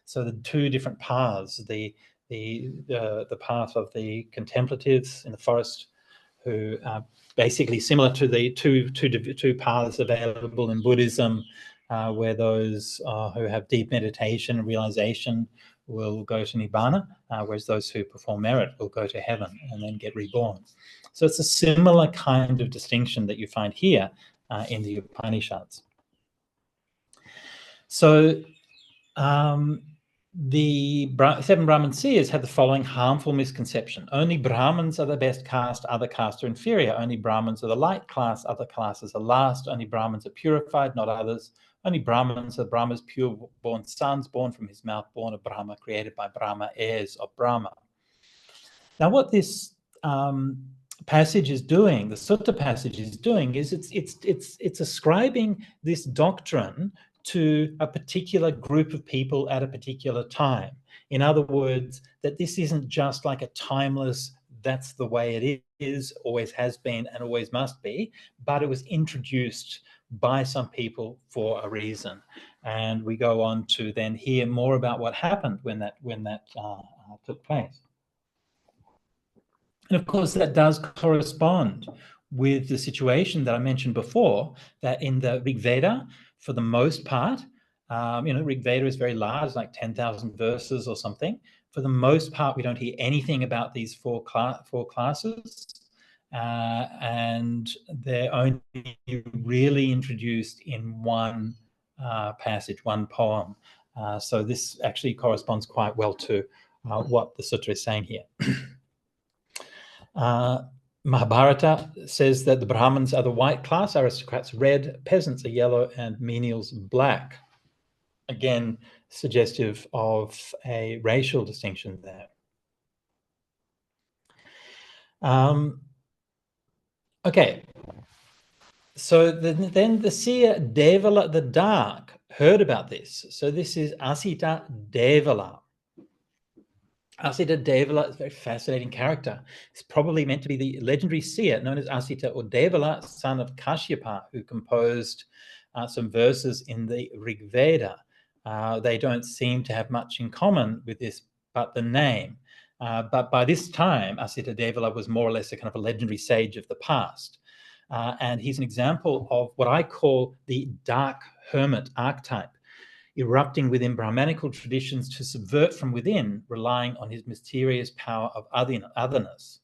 A: So the 2 different paths, the the path of the contemplatives in the forest, who are basically similar to the two paths available in Buddhism, where those who have deep meditation and realization will go to Nibbana, whereas those who perform merit will go to heaven and then get reborn. So it's a similar kind of distinction that you find here in the Upanishads. So the seven Brahman seers had the following harmful misconception. Only Brahmins are the best caste, other castes are inferior. Only Brahmins are the light class, other classes are last. Only Brahmins are purified, not others. Only Brahmins are Brahma's pure-born sons, born from his mouth, born of Brahma, created by Brahma, heirs of Brahma. Now, what this passage is doing, the sutta passage is doing, is it's ascribing this doctrine to a particular group of people at a particular time. In other words, that this isn't just like a timeless, that's the way it is, always has been, and always must be, but it was introduced by some people for a reason. And we go on to then hear more about what happened when that took place. And of course, that does correspond with the situation that I mentioned before, that in the Rig Veda, for the most part, Rig Veda is very large, like 10,000 verses or something. For the most part, we don't hear anything about these four classes, and they're only really introduced in one passage, one poem. So this actually corresponds quite well to what the sutta is saying here. Mahabharata says that the Brahmins are the white class, aristocrats red, peasants are yellow, and menials black. Again, suggestive of a racial distinction there. Okay, so then the seer Devala the Dark heard about this. So this is Asita Devala. Asita Devala is a very fascinating character. It's probably meant to be the legendary seer known as Asita or Devala, son of Kashyapa, who composed some verses in the Rig Veda. They don't seem to have much in common with this but the name. But by this time, Asita Devala was more or less a kind of a legendary sage of the past. And he's an example of what I call the dark hermit archetype, erupting within Brahmanical traditions to subvert from within, relying on his mysterious power of otherness.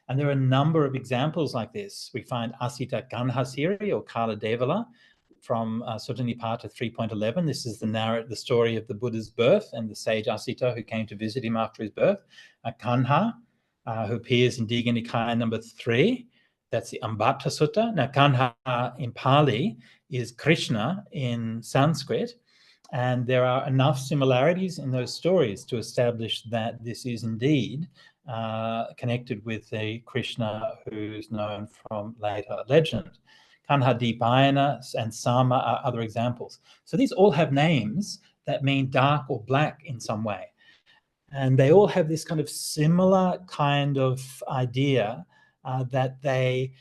A: And there are a number of examples like this. We find Asita Ganhasiri or Kala Devala from Sutta Nipata 3.11. This is the story of the Buddha's birth and the sage Asita who came to visit him after his birth. Kanha, who appears in Digha Nikaya number 3. That's the Ambatta Sutta. Now, Kanha in Pali is Krishna in Sanskrit. And there are enough similarities in those stories to establish that this is indeed connected with the Krishna who's known from later legend. Kanha Dipayana and Sama are other examples. So these all have names that mean dark or black in some way. And they all have this kind of similar kind of idea that they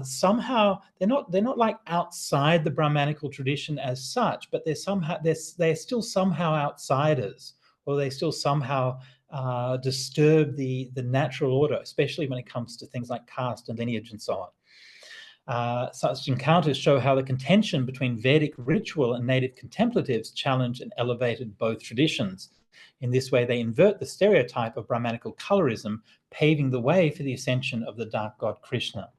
A: somehow they're not like outside the Brahmanical tradition as such, but they're still somehow outsiders, or they still somehow disturb the natural order, especially when it comes to things like caste and lineage and so on. Such encounters show how the contention between Vedic ritual and native contemplatives challenged and elevated both traditions. In this way, they invert the stereotype of Brahmanical colorism, paving the way for the ascension of the dark god Krishna.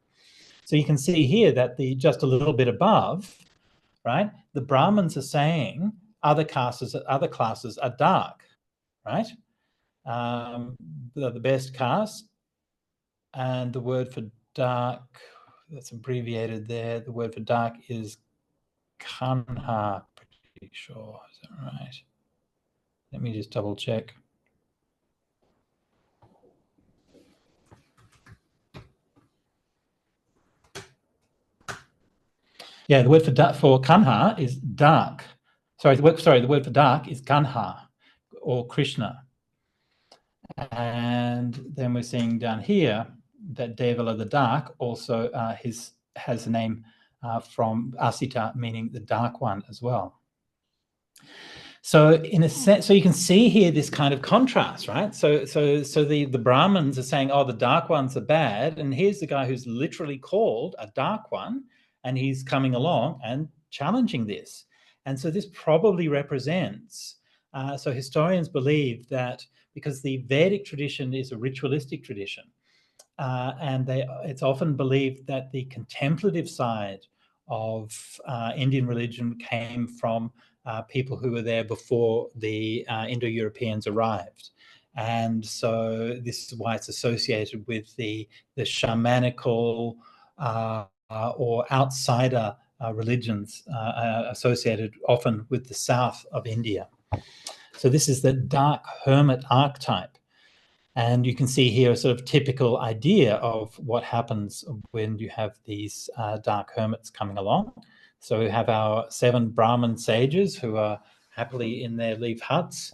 A: So you can see here that just a little bit above, right, the Brahmins are saying other classes are dark, right? The best caste, and the word for dark, that's abbreviated there. The word for dark is kanha, pretty sure. Is that right? Let me just double check. Yeah, the word for kanha is dark. The word for dark is kanha or Krishna. And then we're seeing down here that Devala the Dark also has a name from Asita, meaning the dark one as well. So in a sense, so you can see here this kind of contrast, right? So the Brahmins are saying, oh, the dark ones are bad, and here's the guy who's literally called a dark one, and he's coming along and challenging this. And so this probably represents, so historians believe that because the Vedic tradition is a ritualistic tradition, and it's often believed that the contemplative side of Indian religion came from people who were there before the Indo-Europeans arrived. And so this is why it's associated with the shamanical or outsider religions associated often with the south of India. So this is the dark hermit archetype. And you can see here a sort of typical idea of what happens when you have these dark hermits coming along. So we have our 7 Brahmin sages who are happily in their leaf huts,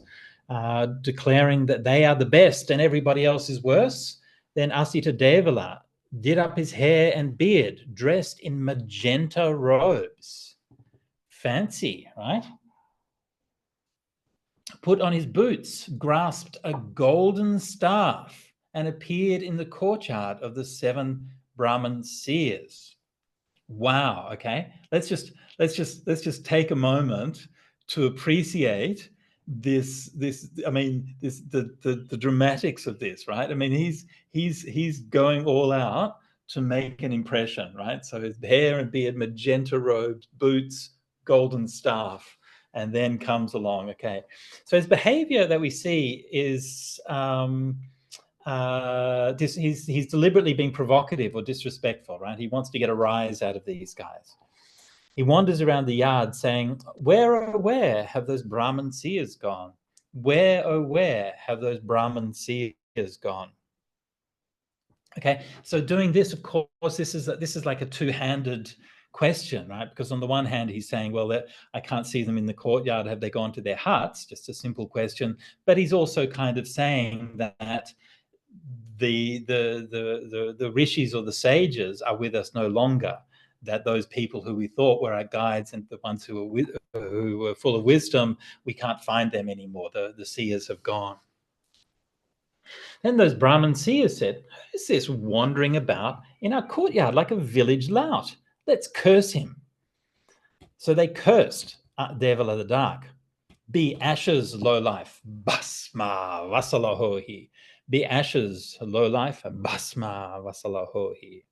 A: declaring that they are the best and everybody else is worse. Then Asita Devala did up his hair and beard, dressed in magenta robes. Fancy, right? Put on his boots, grasped a golden staff, and appeared in the courtyard of the 7 Brahmin seers. Wow. Okay, let's just take a moment to appreciate this. I mean, the dramatics of this, right? I mean, he's going all out to make an impression, right? So his hair and beard, magenta robes, boots, golden staff, and then comes along. Okay, so his behavior that we see is he's deliberately being provocative or disrespectful, right? He wants to get a rise out of these guys. He wanders around the yard saying, where, oh, where have those Brahmin seers gone? Where, oh, where have those Brahmin seers gone? Okay, so doing this, of course, this is like a two-handed question, right? Because on the one hand, he's saying, well, I can't see them in the courtyard. Have they gone to their huts? Just a simple question. But he's also kind of saying that the rishis or the sages are with us no longer, that those people who we thought were our guides and the ones who were full of wisdom, we can't find them anymore. The seers have gone. Then those Brahmin seers said, who's this wandering about in our courtyard like a village lout? Let's curse him. So they cursed Devala the Dark. Be ashes, low life, basma vasalahohi. Be ashes, low life, basma vasalahohi.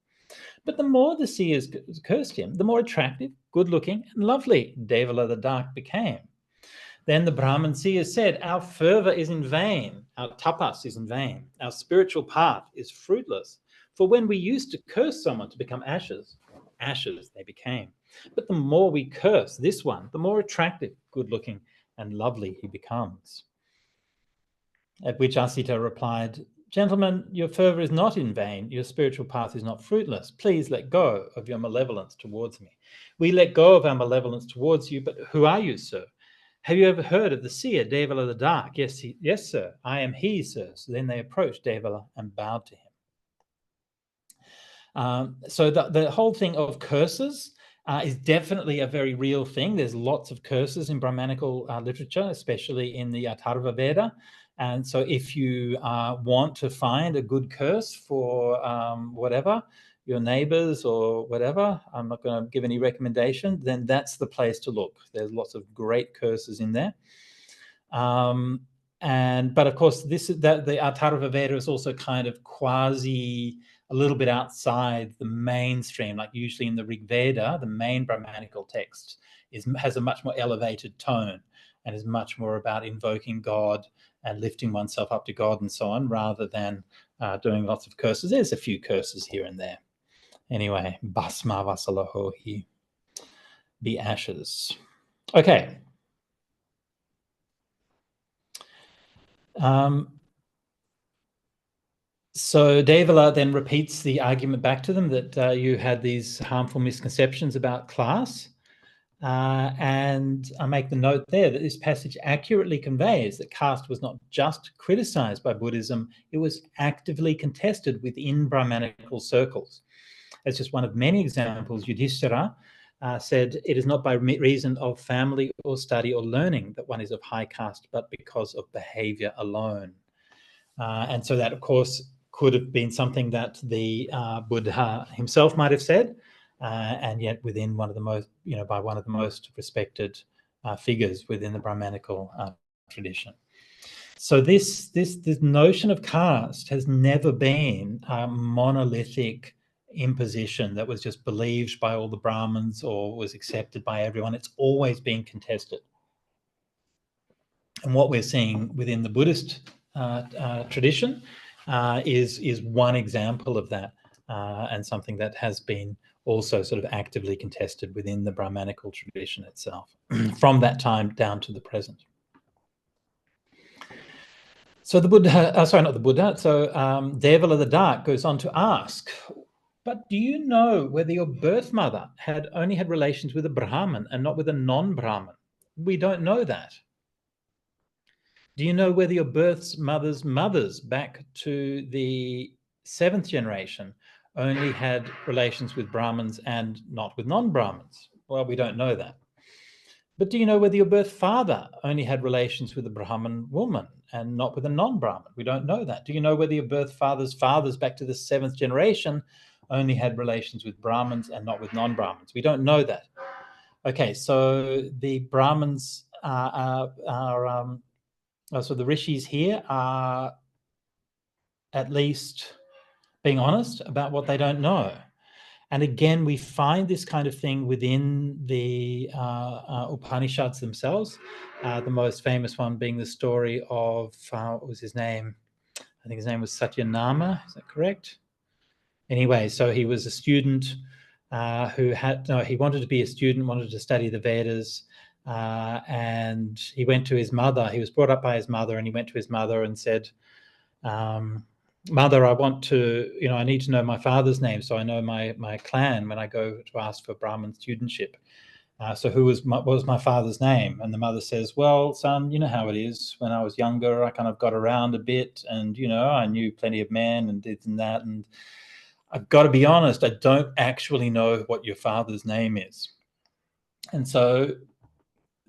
A: But the more the seers cursed him, the more attractive, good looking, and lovely Devala the Dark became. Then the Brahmin seers said, our fervor is in vain, our tapas is in vain, our spiritual path is fruitless. For when we used to curse someone to become ashes, ashes they became. But the more we curse this one, the more attractive, good looking, and lovely he becomes. At which Asita replied, gentlemen, your fervor is not in vain. Your spiritual path is not fruitless. Please let go of your malevolence towards me. We let go of our malevolence towards you, but who are you, sir? Have you ever heard of the seer, Devala the Dark? Yes, yes, sir. I am he, sir. So then they approached Devala and bowed to him. So the whole thing of curses is definitely a very real thing. There's lots of curses in Brahmanical literature, especially in the Atharva Veda. And so if you want to find a good curse for whatever, your neighbors or whatever, I'm not going to give any recommendation, then that's the place to look. There's lots of great curses in there. But of course, the Atharva Veda is also kind of quasi, a little bit outside the mainstream, like usually in the Rig Veda, the main Brahmanical text has a much more elevated tone and is much more about invoking God and lifting oneself up to God and so on, rather than doing lots of curses. There's a few curses here and there. Anyway, basma vasalahohi, be ashes. Okay. So Devala then repeats the argument back to them that you had these harmful misconceptions about class. And I make the note there that this passage accurately conveys that caste was not just criticized by Buddhism, it was actively contested within Brahmanical circles. As just one of many examples, Yudhishthira said, "It is not by reason of family or study or learning that one is of high caste, but because of behavior alone." And so that, of course, could have been something that the Buddha himself might have said, and yet within one of the most, by one of the most respected figures within the Brahmanical tradition. So this notion of caste has never been a monolithic imposition that was just believed by all the Brahmins or was accepted by everyone. It's always been contested. And what we're seeing within the Buddhist tradition is one example of that, and something that has been also sort of actively contested within the Brahmanical tradition itself from that time down to the present. So the Buddha, sorry, not the Buddha, so Devala the Dark goes on to ask, but do you know whether your birth mother had only had relations with a Brahmin and not with a non-Brahmin? We don't know that. Do you know whether your birth mother's mothers back to the 7th generation only had relations with Brahmins and not with non-Brahmins? Well, we don't know that. But do you know whether your birth father only had relations with a Brahmin woman and not with a non-Brahmin? We don't know that. Do you know whether your birth father's fathers back to the 7th generation only had relations with Brahmins and not with non-Brahmins? We don't know that. Okay, so the Brahmins so the rishis here are at least being honest about what they don't know. And again, we find this kind of thing within the Upanishads themselves. The most famous one being the story of, what was his name? I think his name was Satyanama, is that correct? Anyway, so he was a student he wanted to be a student, wanted to study the Vedas, and he went to his mother. He was brought up by his mother, and he went to his mother and said, Mother, I want to, I need to know my father's name so I know my clan when I go to ask for Brahmin studentship. So what was my father's name? And the mother says, well, son, you know how it is. When I was younger, I kind of got around a bit and, I knew plenty of men and this and that. And I've got to be honest, I don't actually know what your father's name is. And so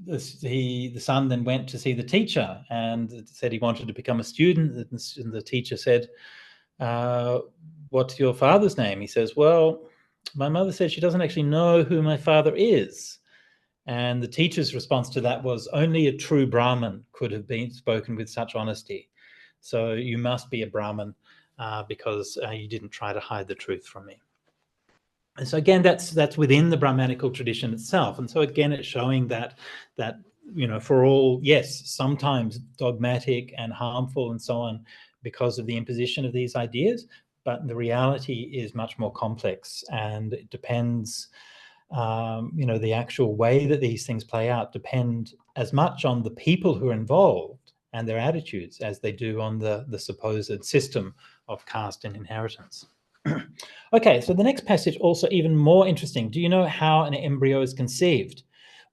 A: the son then went to see the teacher and said he wanted to become a student. And the teacher said, what's your father's name? He says, well, my mother said she doesn't actually know who my father is. And the teacher's response to that was, only a true Brahmin could have been spoken with such honesty. So you must be a Brahmin because you didn't try to hide the truth from me. And so again, that's within the Brahmanical tradition itself. And so again, it's showing that for all, yes, sometimes dogmatic and harmful and so on because of the imposition of these ideas, but the reality is much more complex, and it depends, the actual way that these things play out depend as much on the people who are involved and their attitudes as they do on the supposed system of caste and inheritance. Okay, so the next passage also even more interesting. Do you know how an embryo is conceived?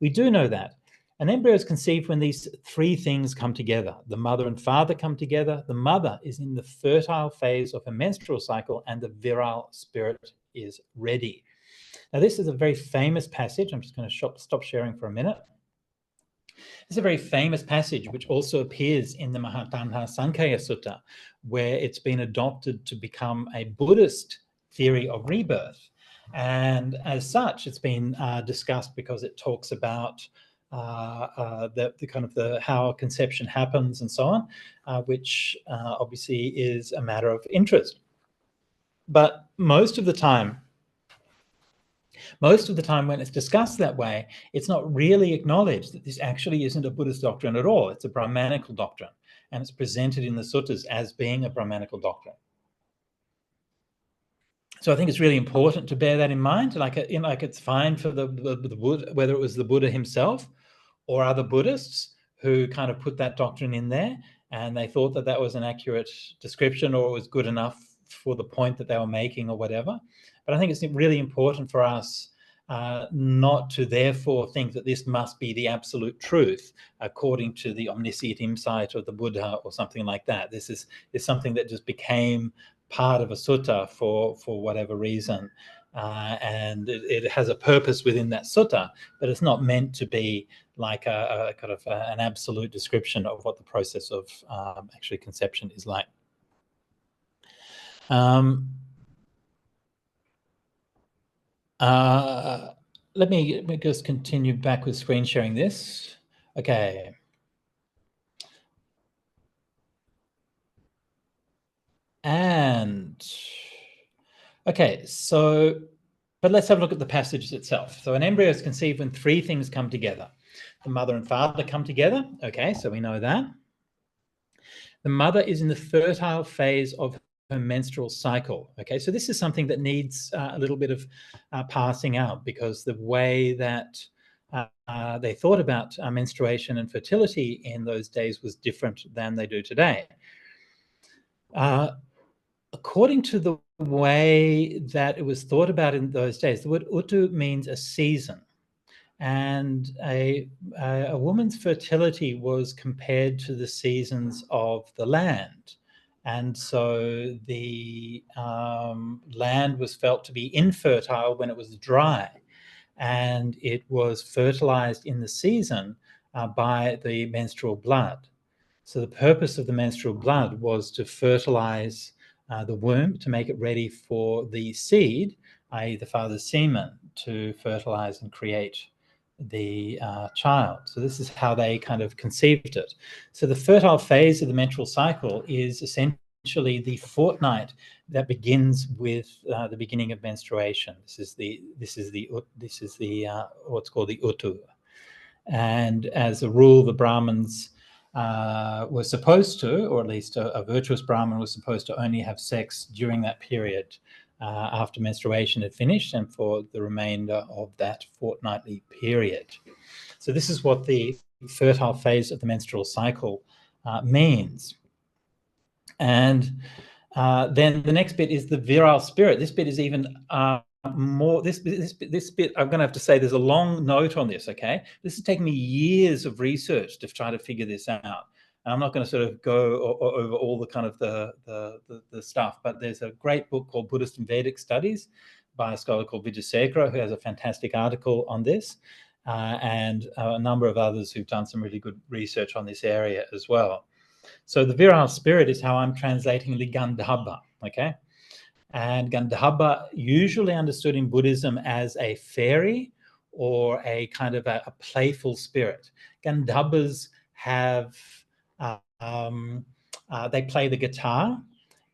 A: We do know that. An embryo is conceived when these three things come together. The mother and father come together. The mother is in the fertile phase of her menstrual cycle and the virile spirit is ready. Now, this is a very famous passage. I'm just going to stop sharing for a minute. It's a very famous passage which also appears in the Mahatanha Sankhya Sutta, where it's been adopted to become a Buddhist theory of rebirth. And as such, it's been discussed because it talks about the kind of how conception happens and so on, which obviously is a matter of interest. But most of the time when it's discussed that way, it's not really acknowledged that this actually isn't a Buddhist doctrine at all. It's a Brahmanical doctrine, and it's presented in the suttas as being a Brahmanical doctrine. So I think it's really important to bear that in mind. Like it's fine for the Buddha, whether it was the Buddha himself or other Buddhists who kind of put that doctrine in there, and they thought that that was an accurate description or it was good enough for the point that they were making or whatever. But I think it's really important for us not to therefore think that this must be the absolute truth according to the omniscient insight of the Buddha or something like that. This is something that just became part of a sutta for whatever reason. And it has a purpose within that sutta, but it's not meant to be like a kind of an absolute description of what the process of actually conception is like. Let me just continue back with screen sharing this. Okay. And okay, so, but let's have a look at the passage itself. So an embryo is conceived when three things come together. The mother and father come together. Okay, so we know that. The mother is in the fertile phase of her menstrual cycle. Okay, so this is something that needs a little bit of passing out, because the way that they thought about menstruation and fertility in those days was different than they do today. According to the way that it was thought about in those days, the word utu means a season. And a woman's fertility was compared to the seasons of the land. And so the land was felt to be infertile when it was dry. And it was fertilized in the season by the menstrual blood. So the purpose of the menstrual blood was to fertilize the womb, to make it ready for the seed, i.e. the father's semen, to fertilize and create the child. So this is how they kind of conceived it. So the fertile phase of the menstrual cycle is essentially the fortnight that begins with the beginning of menstruation. This is the what's called the utu. And as a rule, the Brahmins were supposed to, or at least a virtuous Brahmin was supposed to only have sex during that period after menstruation had finished and for the remainder of that fortnightly period. So this is what the fertile phase of the menstrual cycle means. And then the next bit is the virile spirit. This bit is even more, this bit, I'm going to have to say there's a long note on this, okay? This has taken me years of research to try to figure this out. And I'm not going to sort of go over all the kind of the stuff, but there's a great book called Buddhist and Vedic Studies by a scholar called Vijayasekara, who has a fantastic article on this, and a number of others who've done some really good research on this area as well. So the virile spirit is how I'm translating the Gandhabba, okay? And Gandhabba, usually understood in Buddhism as a fairy or a kind of a playful spirit. Gandhabbas have, they play the guitar,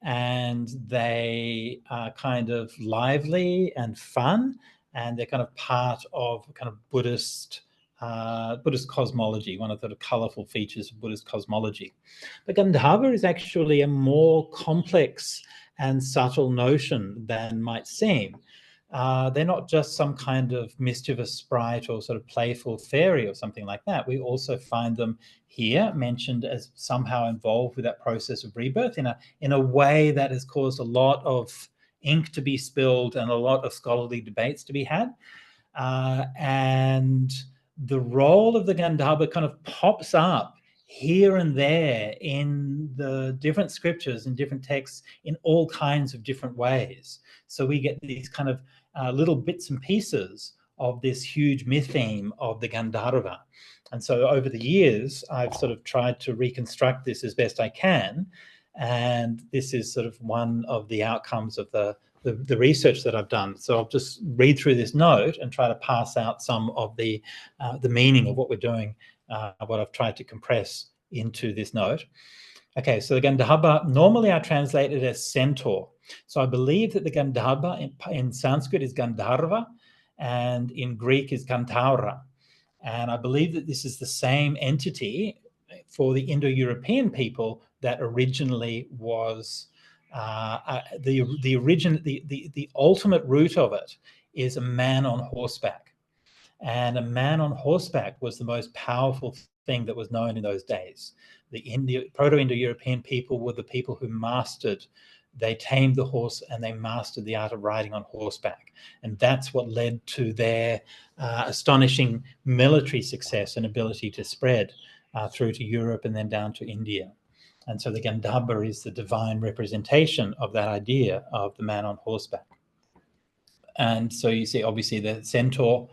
A: and they are kind of lively and fun, and they're kind of part of kind of Buddhist cosmology, one of the colorful features of Buddhist cosmology. But Gandharva is actually a more complex and subtle notion than might seem. They're not just some kind of mischievous sprite or sort of playful fairy or something like that. We also find them here mentioned as somehow involved with that process of rebirth in a way that has caused a lot of ink to be spilled and a lot of scholarly debates to be had. And the role of the Gandharva kind of pops up here and there in the different scriptures and different texts in all kinds of different ways. So we get these kind of little bits and pieces of this huge mytheme of the Gandharva. And so over the years, I've sort of tried to reconstruct this as best I can. And this is sort of one of the outcomes of the research that I've done. So I'll just read through this note and try to pass out some of the meaning of what we're doing, what I've tried to compress into this note. Okay, so the Gandharva, normally I translate it as centaur. So I believe that the Gandharva in Sanskrit is Gandharva, and in Greek is Gantaura. And I believe that this is the same entity for the Indo-European people that originally was the ultimate root of it is a man on horseback. And a man on horseback was the most powerful thing that was known in those days. The Proto-Indo-European people were the people who they tamed the horse and they mastered the art of riding on horseback. And that's what led to their astonishing military success and ability to spread through to Europe and then down to India. And so the Gandhabba is the divine representation of that idea of the man on horseback. And so you see, obviously, the centaur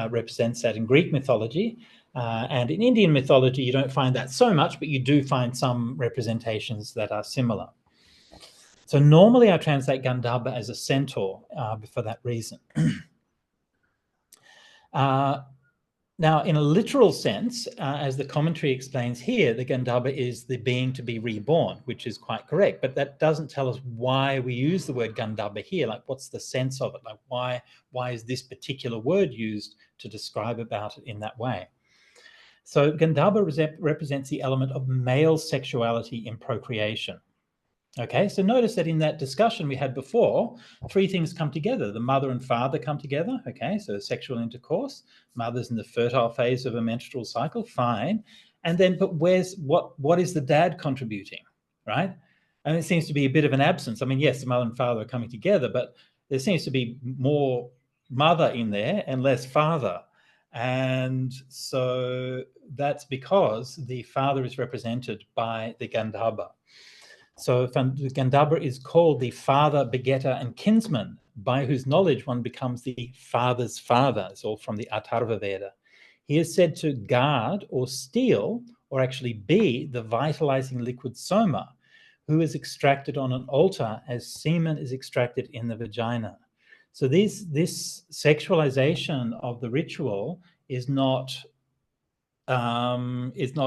A: represents that in Greek mythology. And in Indian mythology, you don't find that so much, but you do find some representations that are similar. So normally I translate Gandhabba as a centaur for that reason. Now, in a literal sense, as the commentary explains here, the Gandhabba is the being to be reborn, which is quite correct. But that doesn't tell us why we use the word Gandhabba here. Like, what's the sense of it? Like, why is this particular word used to describe about it in that way? So Gandhabba represents the element of male sexuality in procreation. Okay, so notice that in that discussion we had before, three things come together. The mother and father come together. Okay, so sexual intercourse. Mother's in the fertile phase of a menstrual cycle. Fine. And then, but what is the dad contributing, right? And it seems to be a bit of an absence. I mean, yes, the mother and father are coming together, but there seems to be more mother in there and less father. And so that's because the father is represented by the Gandhabba. So the Gandhabba is called the father, begetter, and kinsman, by whose knowledge one becomes the father's father. It's all from the Atharva Veda. He is said to guard or steal, or actually be, the vitalizing liquid soma, who is extracted on an altar as semen is extracted in the vagina. So this sexualization of the ritual is not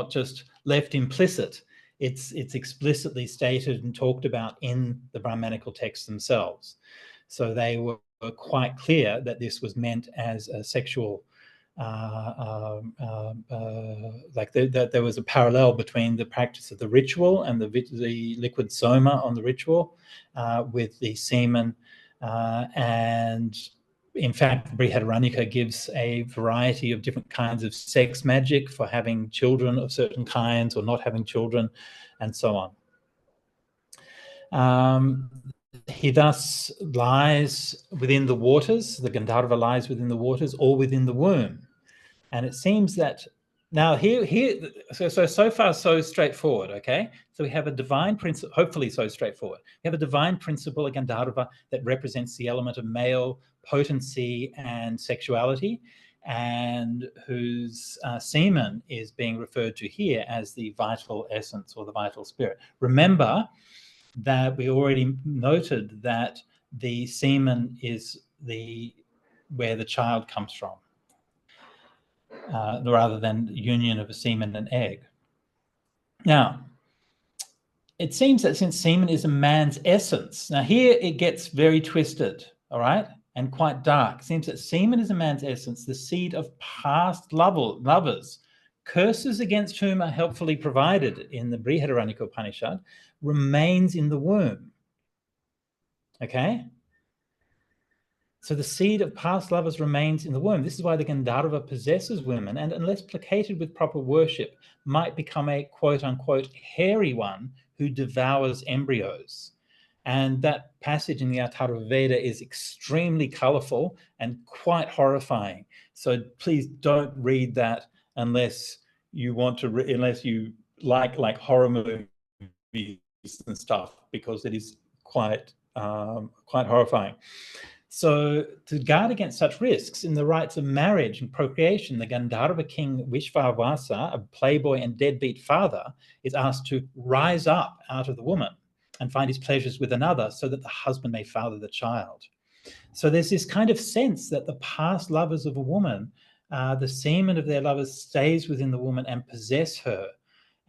A: just left implicit. It's explicitly stated and talked about in the Brahmanical texts themselves. So they were quite clear that this was meant as a sexual, like that there was a parallel between the practice of the ritual and the liquid soma on the ritual with the semen. And in fact, Brihadaranyaka gives a variety of different kinds of sex magic for having children of certain kinds or not having children, and so on. He thus lies within the waters, the Gandharva lies within the waters or within the womb. And it seems that now so far so straightforward, okay? So we have a divine principle, hopefully so straightforward. We have a divine principle, a Gandharva, that represents the element of male potency and sexuality, and whose semen is being referred to here as the vital essence or the vital spirit. Remember that we already noted that the semen is where the child comes from. Rather than union of a semen and egg. Now, it seems that since semen is a man's essence, now here it gets very twisted, all right, and quite dark. It seems that semen is a man's essence, the seed of past lovers, curses against whom are helpfully provided in the Brihadaranyaka Upanishad, remains in the womb. Okay? So the seed of past lovers remains in the womb. This is why the Gandharva possesses women, and unless placated with proper worship, might become a quote-unquote hairy one who devours embryos. And that passage in the Atharva Veda is extremely colorful and quite horrifying. So please don't read that unless you want to, unless you like horror movies and stuff, because it is quite horrifying. So to guard against such risks in the rites of marriage and procreation, the Gandharva king Vishvavasa, a playboy and deadbeat father, is asked to rise up out of the woman and find his pleasures with another so that the husband may father the child. So there's this kind of sense that the past lovers of a woman, the semen of their lovers stays within the woman and possess her.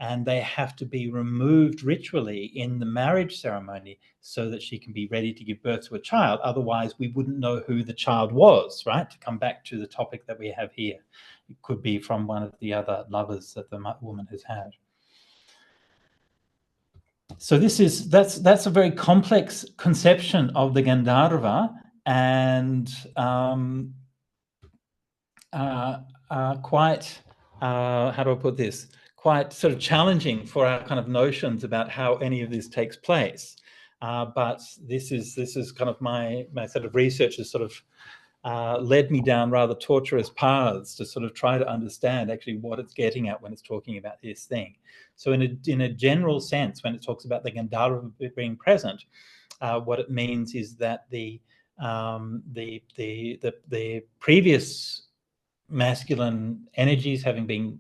A: And they have to be removed ritually in the marriage ceremony so that she can be ready to give birth to a child. Otherwise, we wouldn't know who the child was, right? To come back to the topic that we have here. It could be from one of the other lovers that the woman has had. So that's a very complex conception of the Gandharva, and quite, how do I put this? Quite sort of challenging for our kind of notions about how any of this takes place. But this is kind of my sort of research has sort of led me down rather tortuous paths to sort of try to understand actually what it's getting at when it's talking about this thing. So in a general sense, when it talks about the Gandharva being present, what it means is that the previous masculine energies having been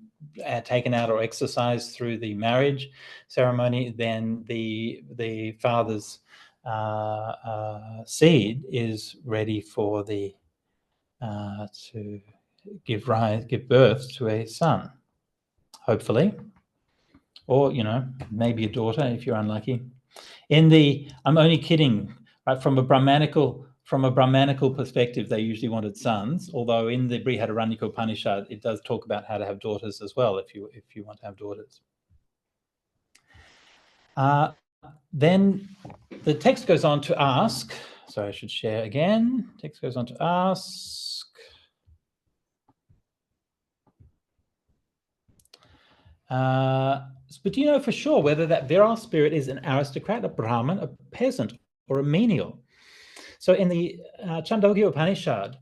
A: taken out or exercised through the marriage ceremony, then the father's seed is ready for the to give birth to a son, hopefully, or maybe a daughter if you're unlucky. I'm only kidding. Right, from a Brahmanical perspective, they usually wanted sons. Although in the Brihadaranyaka Upanishad, it does talk about how to have daughters as well, if you want to have daughters. Then the text goes on to ask. So I should share again. Text goes on to ask. But do you know for sure whether that virile spirit is an aristocrat, a Brahmin, a peasant, or a menial? So in the Chandogya Upanishad,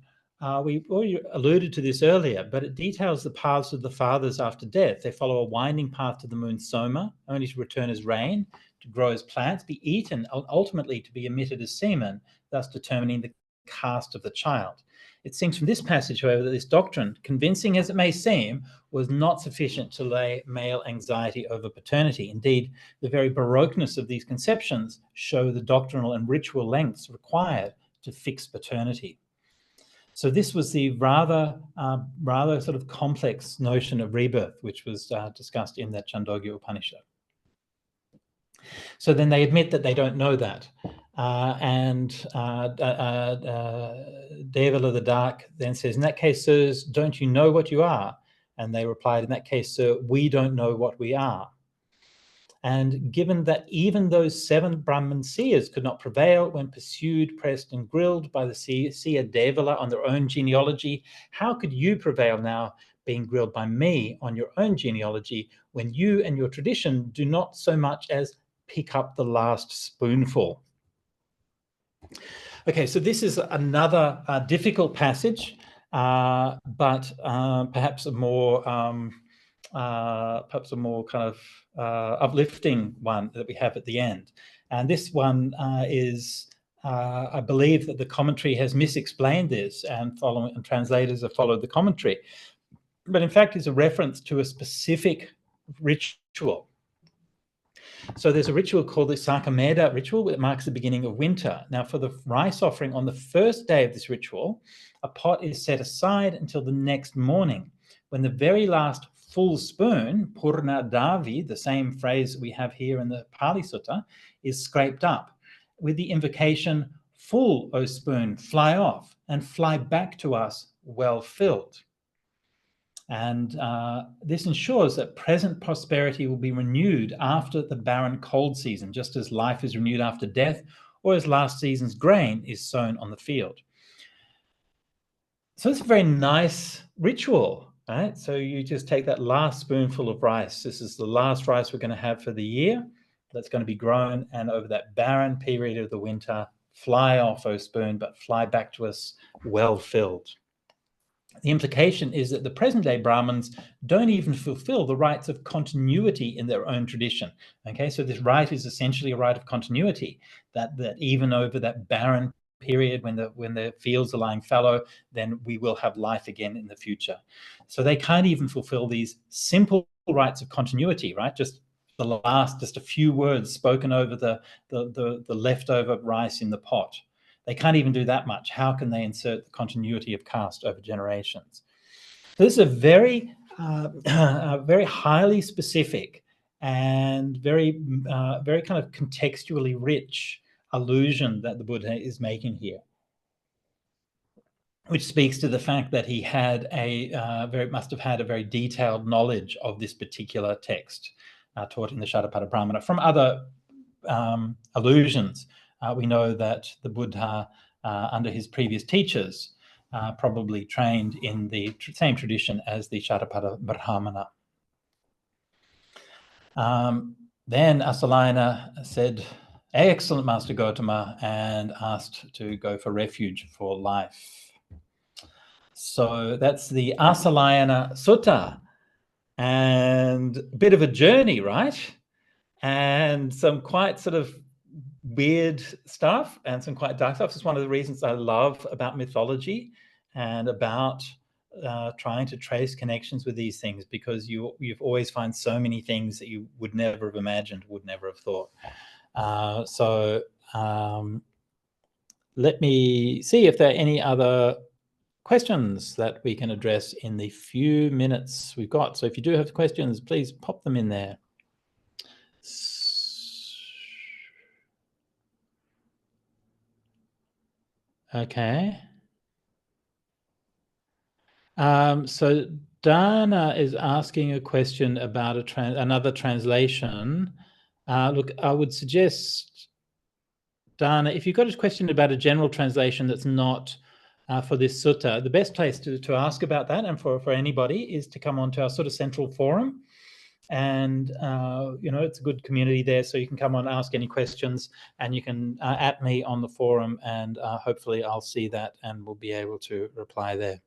A: we already alluded to this earlier, but it details the paths of the fathers after death. They follow a winding path to the moon Soma, only to return as rain, to grow as plants, be eaten, ultimately to be emitted as semen, thus determining the caste of the child. It seems from this passage, however, that this doctrine, convincing as it may seem, was not sufficient to lay male anxiety over paternity. Indeed, the very baroqueness of these conceptions show the doctrinal and ritual lengths required to fix paternity. So this was the rather sort of complex notion of rebirth, which was discussed in that Chandogya Upanishad. So then they admit that they don't know that. Devala the Dark then says, in that case, sirs, don't you know what you are? And they replied, in that case, sir, we don't know what we are. And given that even those 7 Brahmin seers could not prevail when pursued, pressed, and grilled by the seer Devala on their own genealogy, how could you prevail now, being grilled by me on your own genealogy, when you and your tradition do not so much as pick up the last spoonful? Okay, so this is another difficult passage, but perhaps a more kind of uplifting one that we have at the end. And this one is, I believe that the commentary has misexplained this, and translators have followed the commentary, but in fact is a reference to a specific ritual. So there's a ritual called the Sakameda ritual that marks the beginning of winter. Now, for the rice offering on the first day of this ritual, a pot is set aside until the next morning, when the very last full spoon, Purna Davi, the same phrase we have here in the Pali Sutta, is scraped up with the invocation, full, O spoon, fly off and fly back to us well filled. And this ensures that present prosperity will be renewed after the barren cold season, just as life is renewed after death, or as last season's grain is sown on the field. So it's a very nice ritual, right? So you just take that last spoonful of rice. This is the last rice we're going to have for the year that's going to be grown, and over that barren period of the winter, fly off, O spoon, but fly back to us well filled. The implication is that the present-day Brahmins don't even fulfill the rites of continuity in their own tradition. Okay, so this rite is essentially a rite of continuity, that even over that barren period when the fields are lying fallow, then we will have life again in the future. So they can't even fulfill these simple rites of continuity, right? Just a few words spoken over the leftover rice in the pot. They can't even do that much. How can they insert the continuity of caste over generations? So this is a very, very highly specific and very kind of contextually rich allusion that the Buddha is making here, which speaks to the fact that he had must have had a very detailed knowledge of this particular text taught in the Shatapada Brahmana. From other allusions, we know that the Buddha, under his previous teachers, probably trained in the same tradition as the Shatapada Brahmana. Then Asalayana said, "Excellent, Master Gotama," and asked to go for refuge for life. So that's the Asalayana Sutta, and a bit of a journey, right? And some quite sort of weird stuff and some quite dark stuff. It's one of the reasons I love about mythology and about trying to trace connections with these things, because you've always find so many things that you would never have imagined, would never have thought. Let me see if there are any other questions that we can address in the few minutes we've got. So if you do have questions, please pop them in there. Okay. So Dana is asking a question about another translation. Look, I would suggest, Dana, if you've got a question about a general translation that's not for this sutta, the best place to ask about that, and for anybody, is to come onto our sort of central forum. And it's a good community there, so you can come on, ask any questions, and you can at me on the forum, and hopefully I'll see that and we'll be able to reply there.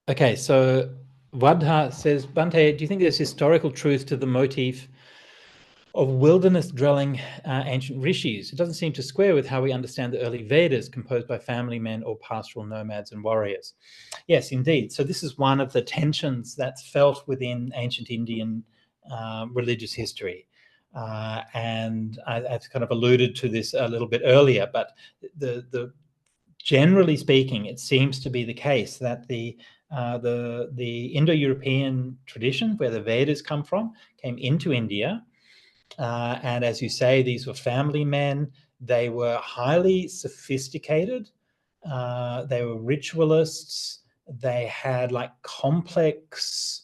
A: Okay, so Vadha says, Bhante, do you think there's historical truth to the motif of wilderness-dwelling ancient rishis? It doesn't seem to square with how we understand the early Vedas, composed by family men or pastoral nomads and warriors. Yes, indeed. So this is one of the tensions that's felt within ancient Indian religious history. And I've kind of alluded to this a little bit earlier, but generally speaking, it seems to be the case that the Indo-European tradition, where the Vedas come from, came into India. And as you say, these were family men. They were highly sophisticated. They were ritualists. They had like complex,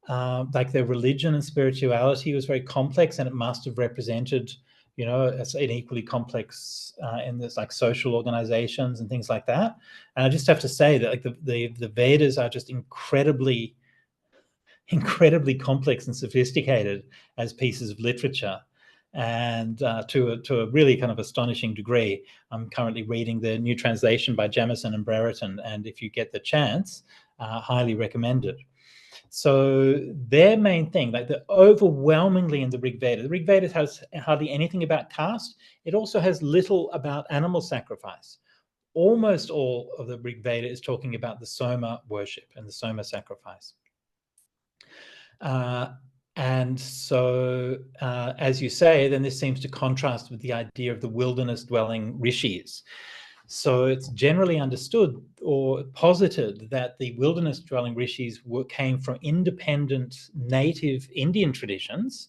A: like their religion and spirituality was very complex, and it must have represented, an equally complex in this like social organizations and things like that. And I just have to say that like the Vedas are just incredibly complex and sophisticated as pieces of literature, and to a really kind of astonishing degree. I'm currently reading the new translation by Jamieson and Brereton, and if you get the chance, highly recommend it. So their main thing, like overwhelmingly in the Rig Veda has hardly anything about caste. It also has little about animal sacrifice. Almost all of the Rig Veda is talking about the Soma worship and the Soma sacrifice. And so, as you say, then this seems to contrast with the idea of the wilderness-dwelling rishis. So it's generally understood or posited that the wilderness-dwelling rishis came from independent native Indian traditions,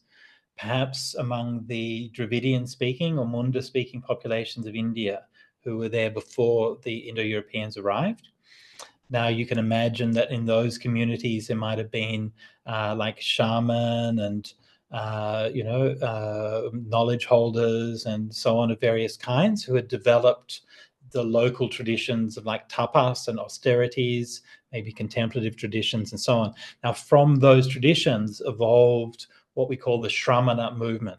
A: perhaps among the Dravidian-speaking or Munda-speaking populations of India, who were there before the Indo-Europeans arrived. Now, you can imagine that in those communities, there might have been like shaman and, knowledge holders and so on of various kinds, who had developed the local traditions of like tapas and austerities, maybe contemplative traditions and so on. Now, from those traditions evolved what we call the Shramana movement,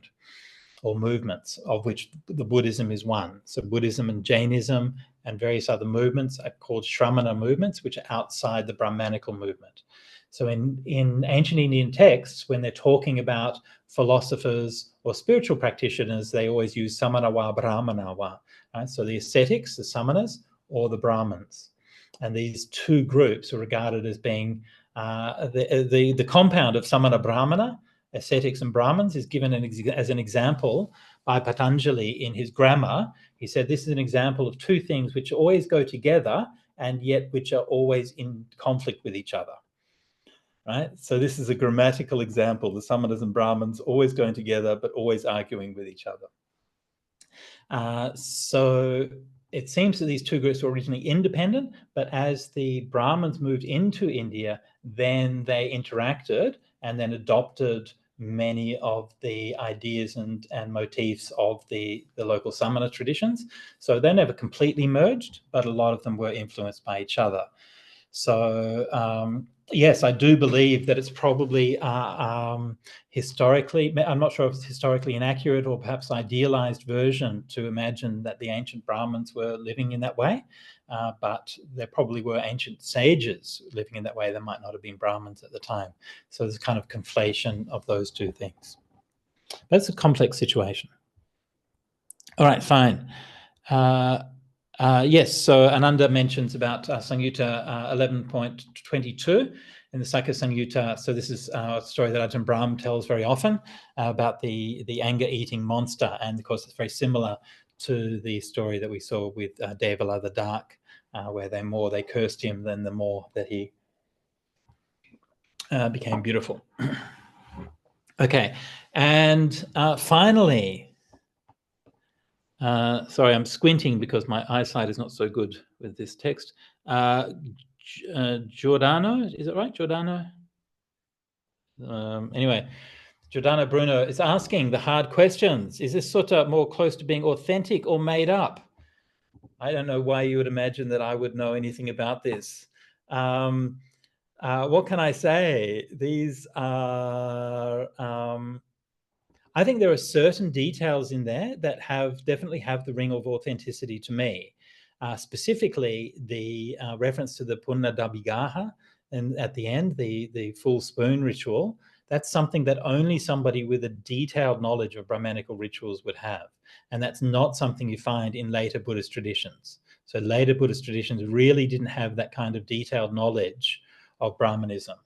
A: or movements, of which the Buddhism is one. So Buddhism and Jainism and various other movements are called Shramana movements, which are outside the Brahmanical movement. So in ancient Indian texts, when they're talking about philosophers or spiritual practitioners, they always use Samanawa, Brahmanawa. Right? So the ascetics, the samanas, or the Brahmins. And these two groups are regarded as being the compound of Samana Brahmana, ascetics and Brahmins, is given as an example by Patanjali in his grammar. He said this is an example of two things which always go together and yet which are always in conflict with each other. Right? So this is a grammatical example. The Samanas and Brahmins always going together but always arguing with each other. So it seems that these two groups were originally independent, but as the Brahmins moved into India, then they interacted and then adopted many of the ideas and motifs of the local Samana traditions. So they never completely merged, but a lot of them were influenced by each other. So yes, I do believe that it's probably historically, I'm not sure if it's historically inaccurate or perhaps idealized version to imagine that the ancient Brahmins were living in that way. But there probably were ancient sages living in that way. There might not have been Brahmins at the time. So there's a kind of conflation of those two things. But it's a complex situation. All right, fine. Yes, so Ananda mentions about Samyutta 11.22 in the Sakya Samyutta. So this is a story that Ajahn Brahm tells very often about the anger-eating monster. And of course, it's very similar to the story that we saw with Devala the Dark, where they cursed him, then the more that he became beautiful. Okay, and finally, sorry, I'm squinting because my eyesight is not so good with this text. Giordano, is it right? Giordano? Anyway, Giordano Bruno is asking the hard questions. Is this sutta more close to being authentic or made up? I don't know why you would imagine that I would know anything about this. What can I say? These are... I think there are certain details in there that definitely have the ring of authenticity to me. Specifically, the reference to the Punna Dabigaha, and at the end, the full spoon ritual. That's something that only somebody with a detailed knowledge of Brahmanical rituals would have. And that's not something you find in later Buddhist traditions. So later Buddhist traditions really didn't have that kind of detailed knowledge of Brahmanism.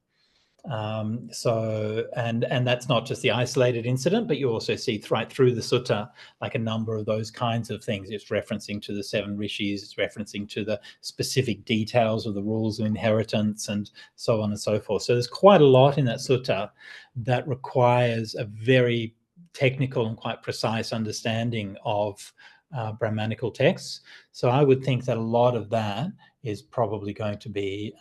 A: And that's not just the isolated incident, but you also see right through the sutta like a number of those kinds of things. It's referencing to the 7 rishis, it's referencing to the specific details of the rules of inheritance and so on and so forth. So there's quite a lot in that sutta that requires a very technical and quite precise understanding of Brahmanical texts. So I would think that a lot of that is probably going to be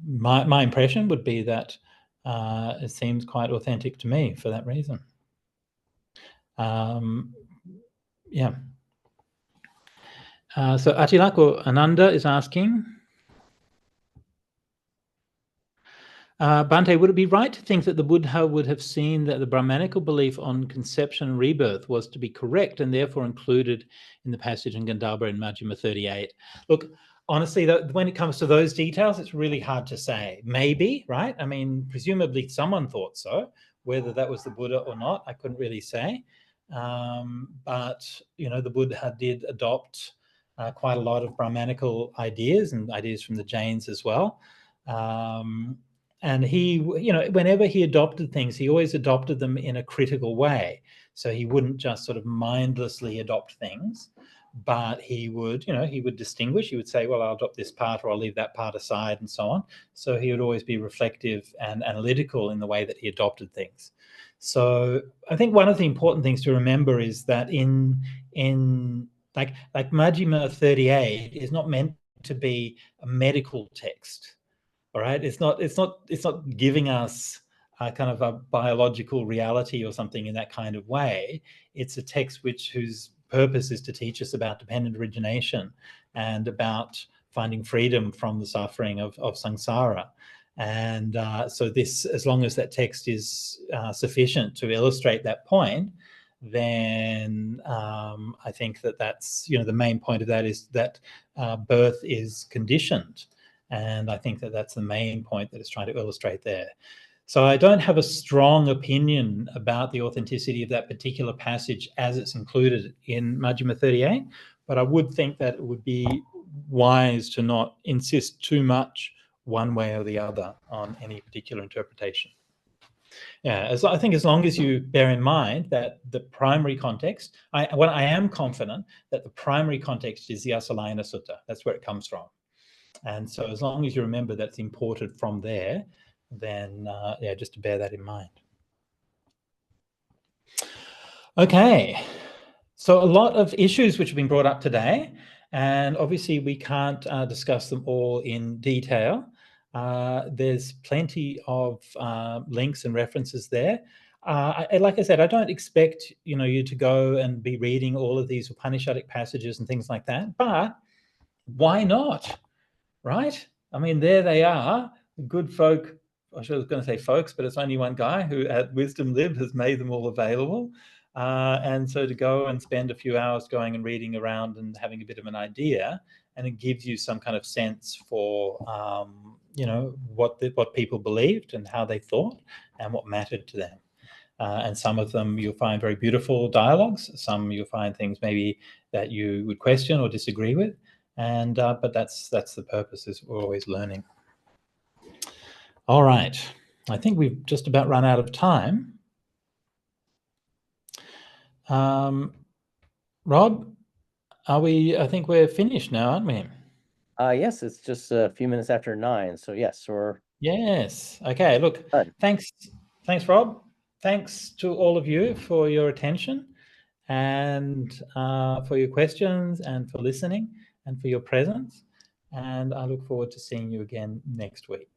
A: my impression would be that it seems quite authentic to me for that reason. Yeah. So Atilako Ananda is asking, Bhante, would it be right to think that the Buddha would have seen that the Brahmanical belief on conception and rebirth was to be correct and therefore included in the passage in Gandhara in Majjhima 38? Look, honestly, when it comes to those details, it's really hard to say. Maybe, right? I mean, presumably someone thought so. Whether that was the Buddha or not, I couldn't really say. But, the Buddha did adopt quite a lot of Brahmanical ideas and ideas from the Jains as well. And he, whenever he adopted things, he always adopted them in a critical way. So he wouldn't just sort of mindlessly adopt things, but he would distinguish. He would say, well, I'll adopt this part or I'll leave that part aside and so on. So he would always be reflective and analytical in the way that he adopted things. So I think one of the important things to remember is that in like Majjhima 38 is not meant to be a medical text. All right, it's not giving us a kind of a biological reality or something in that kind of way. It's a text whose purpose is to teach us about dependent origination and about finding freedom from the suffering of samsara. And so this, as long as that text is sufficient to illustrate that point, then I think that's, the main point of that is that birth is conditioned. And I think that's the main point that it's trying to illustrate there. So I don't have a strong opinion about the authenticity of that particular passage as it's included in Majjhima 38, but I would think that it would be wise to not insist too much one way or the other on any particular interpretation. Yeah, I think as long as you bear in mind that the primary context, I am confident that the primary context is the Asalayana Sutta. That's where it comes from. And so as long as you remember that's imported from there, then just to bear that in mind. Okay, so a lot of issues which have been brought up today, and obviously we can't discuss them all in detail. There's plenty of links and references there. Like I said, I don't expect you to go and be reading all of these Upanishadic passages and things like that, but why not? right? I mean, there they are, good folk. I was going to say folks, but it's only one guy who at Wisdom Lib has made them all available. And so to go and spend a few hours going and reading around and having a bit of an idea, and it gives you some kind of sense for, what people believed and how they thought and what mattered to them. And some of them you'll find very beautiful dialogues. Some you'll find things maybe that you would question or disagree with. And but that's the purpose, is we're always learning. All right, I think we've just about run out of time. Rob, are we? I think we're finished now, aren't we?
C: Yes, it's just a few minutes after 9. So yes, we're
A: Yes. Okay. Look,
C: done.
A: thanks, Rob. Thanks to all of you for your attention and for your questions and for listening and for your presence. And I look forward to seeing you again next week.